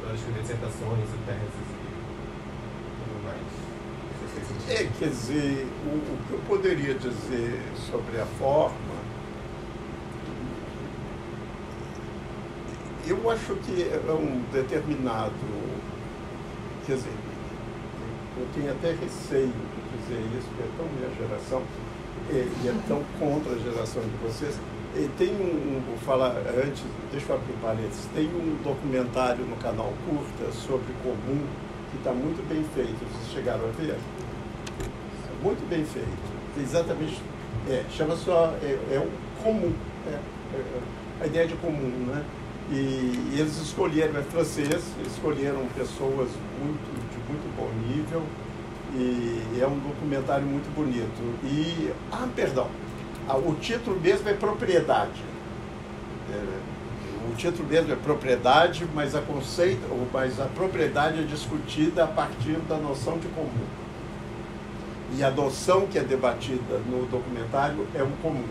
para escrever dissertações e teses e tudo mais. Quer dizer, o que eu poderia dizer sobre a forma, eu acho que é um determinado, quer dizer, eu tenho até receio de dizer isso, porque é tão minha geração, e é tão contra a geração de vocês. Tem vou falar antes, deixa eu abrir parênteses, tem um documentário no canal Curta sobre comum, que está muito bem feito, vocês chegaram a ver? Muito bem feito, exatamente, chama só, o comum, a ideia de comum, né? E eles escolheram, é francês, escolheram pessoas de muito bom nível, e é um documentário muito bonito. E, o título mesmo é Propriedade. O título mesmo é Propriedade, mas a propriedade é discutida a partir da noção de comum. E a noção que é debatida no documentário é um comum.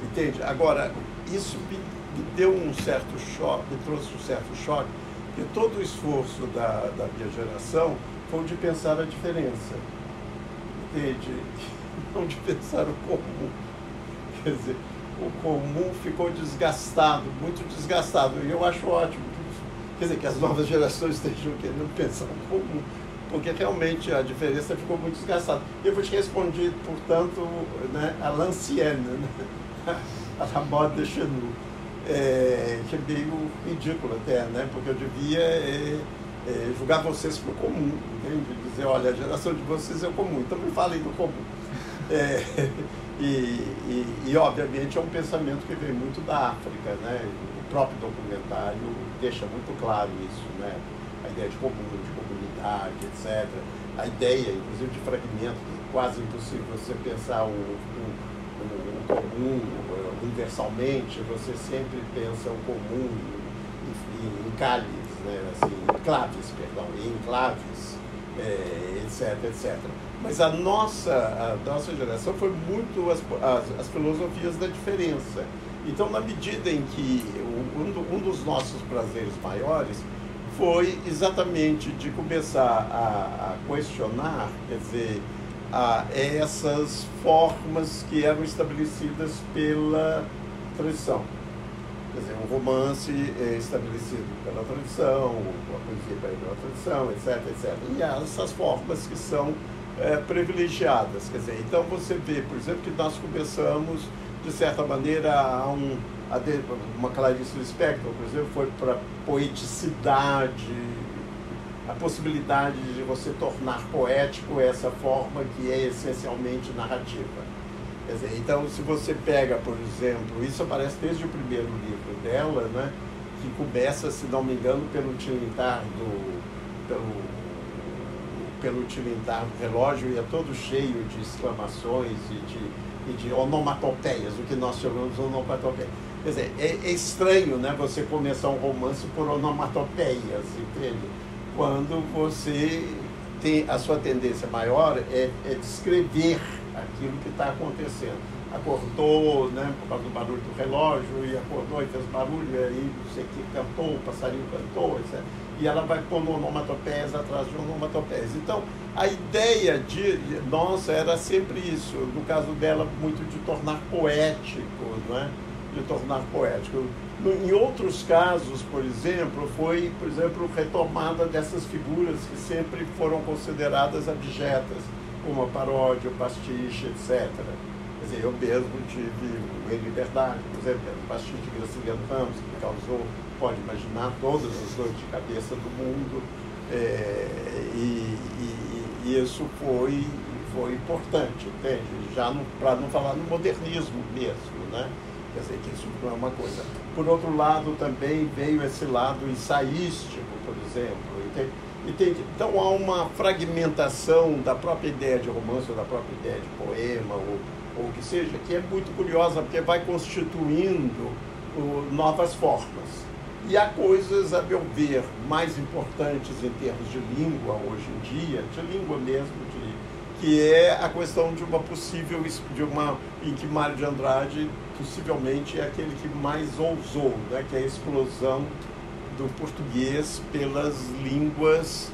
Entende? Agora, isso me deu um certo choque, me trouxe um certo choque, porque todo o esforço da minha geração foi de pensar a diferença. Entende? Não de pensar o comum. Quer dizer, o comum ficou desgastado, muito desgastado. E eu acho ótimo que as novas gerações estejam querendo pensar o comum, porque realmente a diferença ficou muito desgastada. Eu vou te responder, portanto, né, a l'ancienne, né, a la mode de chez nous, que é meio ridículo até, né, porque eu devia julgar vocês por comum, entende? Dizer, olha, a geração de vocês é o comum, então me falem do comum. E obviamente é um pensamento que vem muito da África, né? O próprio documentário deixa muito claro isso, né? A ideia de comum, de comunidade, etc. A ideia, inclusive, de fragmento, que é quase impossível você pensar o comum universalmente, você sempre pensa o comum em calhes, né? Assim, em enclaves, etc, etc. Mas a nossa geração foi muito as filosofias da diferença. Então, na medida em que um dos nossos prazeres maiores foi exatamente de começar a questionar, quer dizer, essas formas que eram estabelecidas pela tradição. Quer dizer, um romance estabelecido pela tradição, a poesia pela tradição, etc, etc. E essas formas que são privilegiadas. Quer dizer, então você vê, por exemplo, que nós começamos, de certa maneira, uma Clarice Lispector, por exemplo, foi para poeticidade, a possibilidade de você tornar poético essa forma que é essencialmente narrativa. Quer dizer, então, se você pega, por exemplo, isso aparece desde o primeiro livro dela, né, que começa, se não me engano, pelo tilintar do relógio, e é todo cheio de exclamações e de onomatopeias, o que nós chamamos de onomatopeia. Quer dizer, é estranho, né, você começar um romance por onomatopeias, entende? quando você tem a sua tendência maior é descrever aquilo que está acontecendo. Acordou, né, por causa do barulho do relógio, e acordou e fez barulho, e aí não sei o que cantou, o passarinho cantou, etc. E ela vai pôr onomatopeias atrás de onomatopeias. Então, a ideia nossa era sempre isso, no caso dela, muito de tornar poético, não é? De tornar poético. Em outros casos, por exemplo, foi, retomada dessas figuras que sempre foram consideradas abjetas, como a paródia, o pastiche, etc. Quer dizer, eu mesmo tive Em Liberdade, por exemplo, o pastiche de Graciliano Ramos, que causou, pode imaginar, todas as dores de cabeça do mundo, e isso foi importante, entende? Já para não falar no modernismo mesmo, né? Quer dizer, que isso não é uma coisa. Por outro lado, também veio esse lado ensaístico, por exemplo. Então, há uma fragmentação da própria ideia de romance, ou da própria ideia de poema, ou o que seja, que é muito curiosa, porque vai constituindo novas formas. E há coisas, a meu ver, mais importantes em termos de língua hoje em dia, de língua mesmo, que é a questão de uma possível, em que Mário de Andrade possivelmente é aquele que mais ousou, né, que é a explosão do português pelas línguas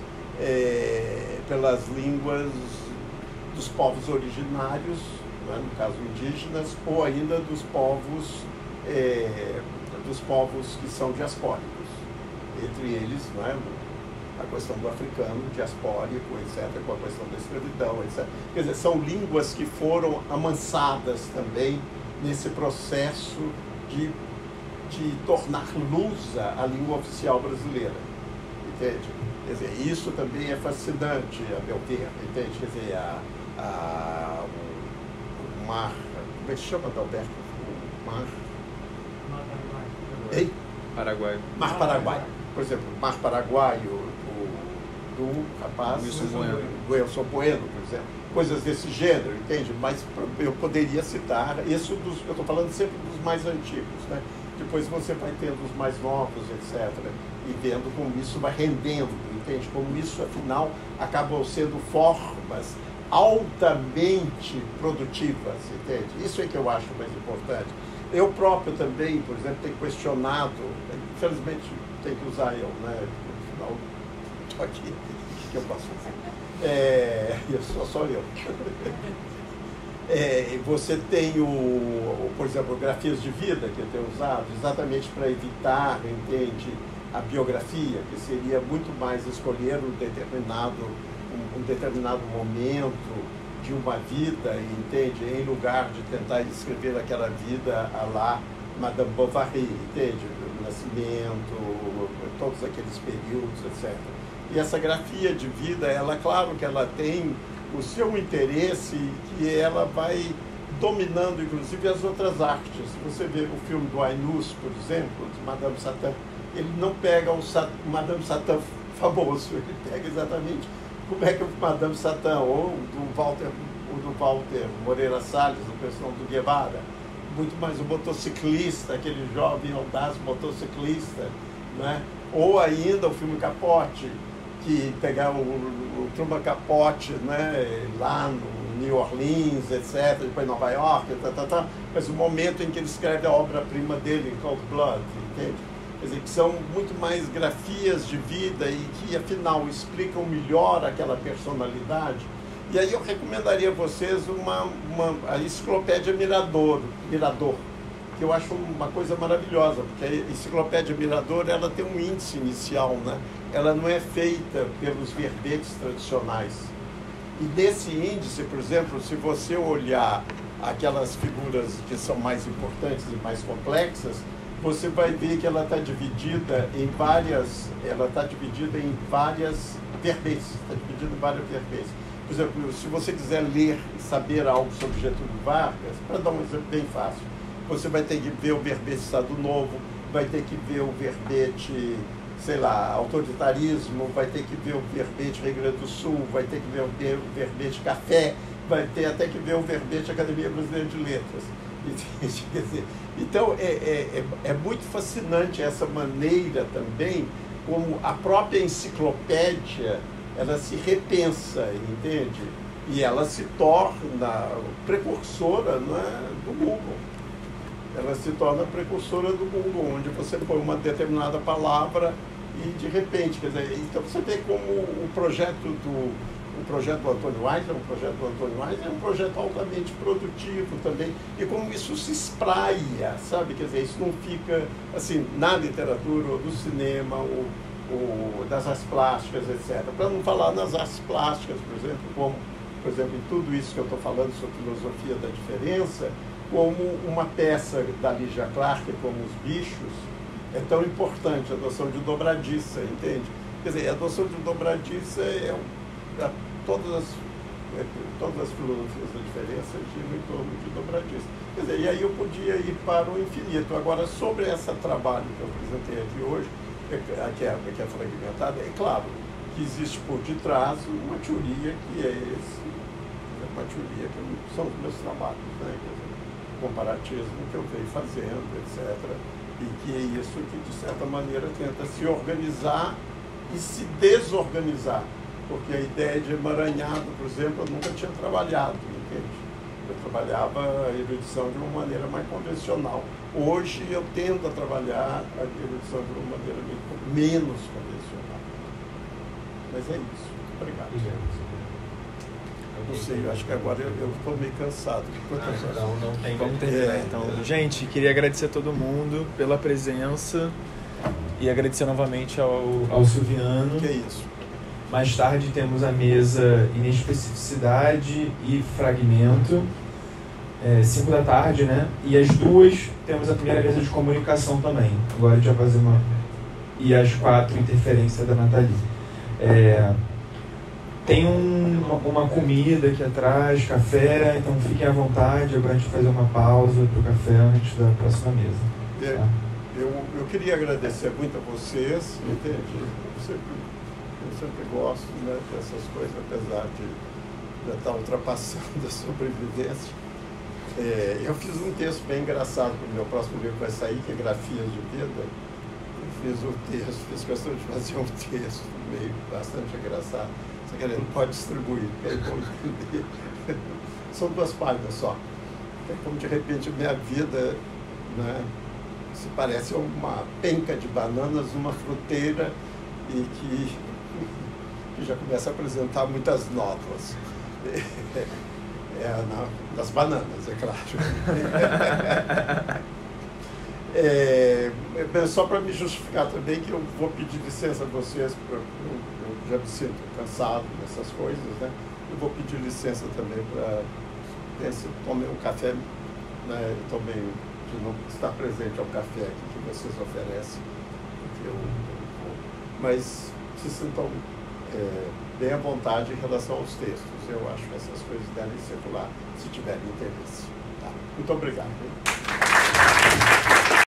dos povos originários, né, no caso indígenas, ou ainda dos povos que são diaspóricos, entre eles, não é, a questão do africano, diaspórico, etc., com a questão da escravidão, etc. Quer dizer, são línguas que foram amansadas também nesse processo de tornar lusa a língua oficial brasileira, entende? Quer dizer, isso também é fascinante, a meu ver, entende? Quer dizer, o mar, como é que chama, Adalberto? O mar... Ei? Paraguai. Mar Paraguai. Por exemplo, o Mar Paraguaio, do rapaz, do Wilson Bueno, por exemplo. Coisas desse gênero, entende? Mas eu poderia citar, eu estou falando sempre dos mais antigos, né? Depois você vai tendo os mais novos, etc. E vendo como isso vai rendendo, entende? Como isso, afinal, acabam sendo formas altamente produtivas, entende? Isso é que eu acho mais importante. Eu próprio também, por exemplo, tenho questionado, infelizmente tenho que usar eu, né? No final, estou aqui, o que eu posso fazer? Só eu. Você tem, por exemplo, Grafias de Vida, que eu tenho usado, exatamente para evitar, entende, a biografia, que seria muito mais escolher um determinado momento de uma vida, entende, em lugar de tentar descrever aquela vida à la Madame Bovary, entende, o Nascimento, todos aqueles períodos, etc. E essa grafia de vida, claro que ela tem o seu interesse, que ela vai dominando, inclusive, as outras artes. Se você vê o filme do Ainus, por exemplo, de Madame Satã, ele não pega o Madame Satã famoso, ele pega exatamente como é que o Madame Satã, ou do Walter Moreira Salles, a questão do Guevara, muito mais o motociclista, aquele jovem audaz motociclista, né? Ou ainda o filme Capote, que pegar o Truman Capote, né, lá no New Orleans, etc., depois Nova York, mas o momento em que ele escreve a obra-prima dele, Cold Blood, entende? Quer dizer, que são muito mais grafias de vida e que, afinal, explicam melhor aquela personalidade. E aí eu recomendaria a vocês a Enciclopédia Mirador, que eu acho uma coisa maravilhosa, porque a Enciclopédia Mirador, ela tem um índice inicial, né? Ela não é feita pelos verbetes tradicionais. E nesse índice, por exemplo, se você olhar aquelas figuras que são mais importantes e mais complexas, você vai ver que ela está dividida em várias verbetes, Por exemplo, se você quiser ler e saber algo sobre Getúlio Vargas, para dar um exemplo bem fácil, você vai ter que ver o verbete Estado Novo, vai ter que ver o verbete, sei lá, autoritarismo, vai ter que ver o verbete Rio Grande do Sul, vai ter que ver o verbete Café, vai ter até que ver o verbete Academia Brasileira de Letras. Quer dizer, então, é muito fascinante essa maneira também como a própria enciclopédia, ela se repensa, entende? E ela se torna precursora, não é, do Google. Ela se torna precursora do Google, onde você põe uma determinada palavra e, de repente, quer dizer, então você vê como o projeto do Antônio Weiss, é um projeto altamente produtivo também, e como isso se espraia, sabe? Quer dizer, isso não fica, assim, na literatura, ou do cinema, ou das artes plásticas, etc. Para não falar nas artes plásticas, por exemplo, em tudo isso que eu estou falando sobre filosofia da diferença, como uma peça da Lygia Clark, como Os Bichos, é tão importante, a noção de dobradiça, entende? Quer dizer, a noção de dobradiça todas as filosofias da diferença giram em torno de dobradiça. Quer dizer, e aí eu podia ir para o infinito. Agora, sobre esse trabalho que eu apresentei aqui hoje, que é fragmentada, é claro que existe por detrás uma teoria uma teoria que são os meus trabalhos, né? Comparatismo que eu venho fazendo, etc. E que é isso que, de certa maneira, tenta se organizar e se desorganizar. Porque a ideia de emaranhado, por exemplo, eu nunca tinha trabalhado, entende? Eu trabalhava a erudição de uma maneira mais convencional. Hoje eu tendo a trabalhar a erudição de uma maneira menos convencional. Mas é isso. Obrigado. Não sei, eu acho que agora eu estou meio cansado. Não tem. Vamos terminar então. Gente, queria agradecer a todo mundo pela presença e agradecer novamente ao Silviano. Que é isso. Mais tarde temos a mesa Inespecificidade e Fragmento, 5 da tarde, né? E às 2 temos a primeira mesa de comunicação também. Agora a gente vai fazer e às 4, Interferência da Nathalie. Tem uma comida aqui atrás, café, então fiquem à vontade, agora a gente vai fazer uma pausa para o café antes da próxima mesa. Tá? Eu queria agradecer muito a vocês, entende? Eu sempre gosto, né, dessas coisas, apesar de já estar ultrapassando a sobrevivência. Eu fiz um texto bem engraçado para o meu próximo livro que vai sair, que é Grafias de Vida. Eu fiz questão de fazer um texto meio bastante engraçado. Só que ele não pode distribuir, porque aí vão entender. São 2 páginas só. É como de repente minha vida, né, se parece uma penca de bananas numa fruteira e que já começa a apresentar muitas nódoas. Das bananas, é claro. Só para me justificar também que eu vou pedir licença a vocês, eu já me sinto cansado dessas coisas, né? Eu vou pedir licença também para tomar um café, né? Também de não estar presente ao café aqui que vocês oferecem, mas se sintam bem à vontade em relação aos textos. Eu acho que essas coisas devem circular se tiverem interesse. Tá? Muito obrigado.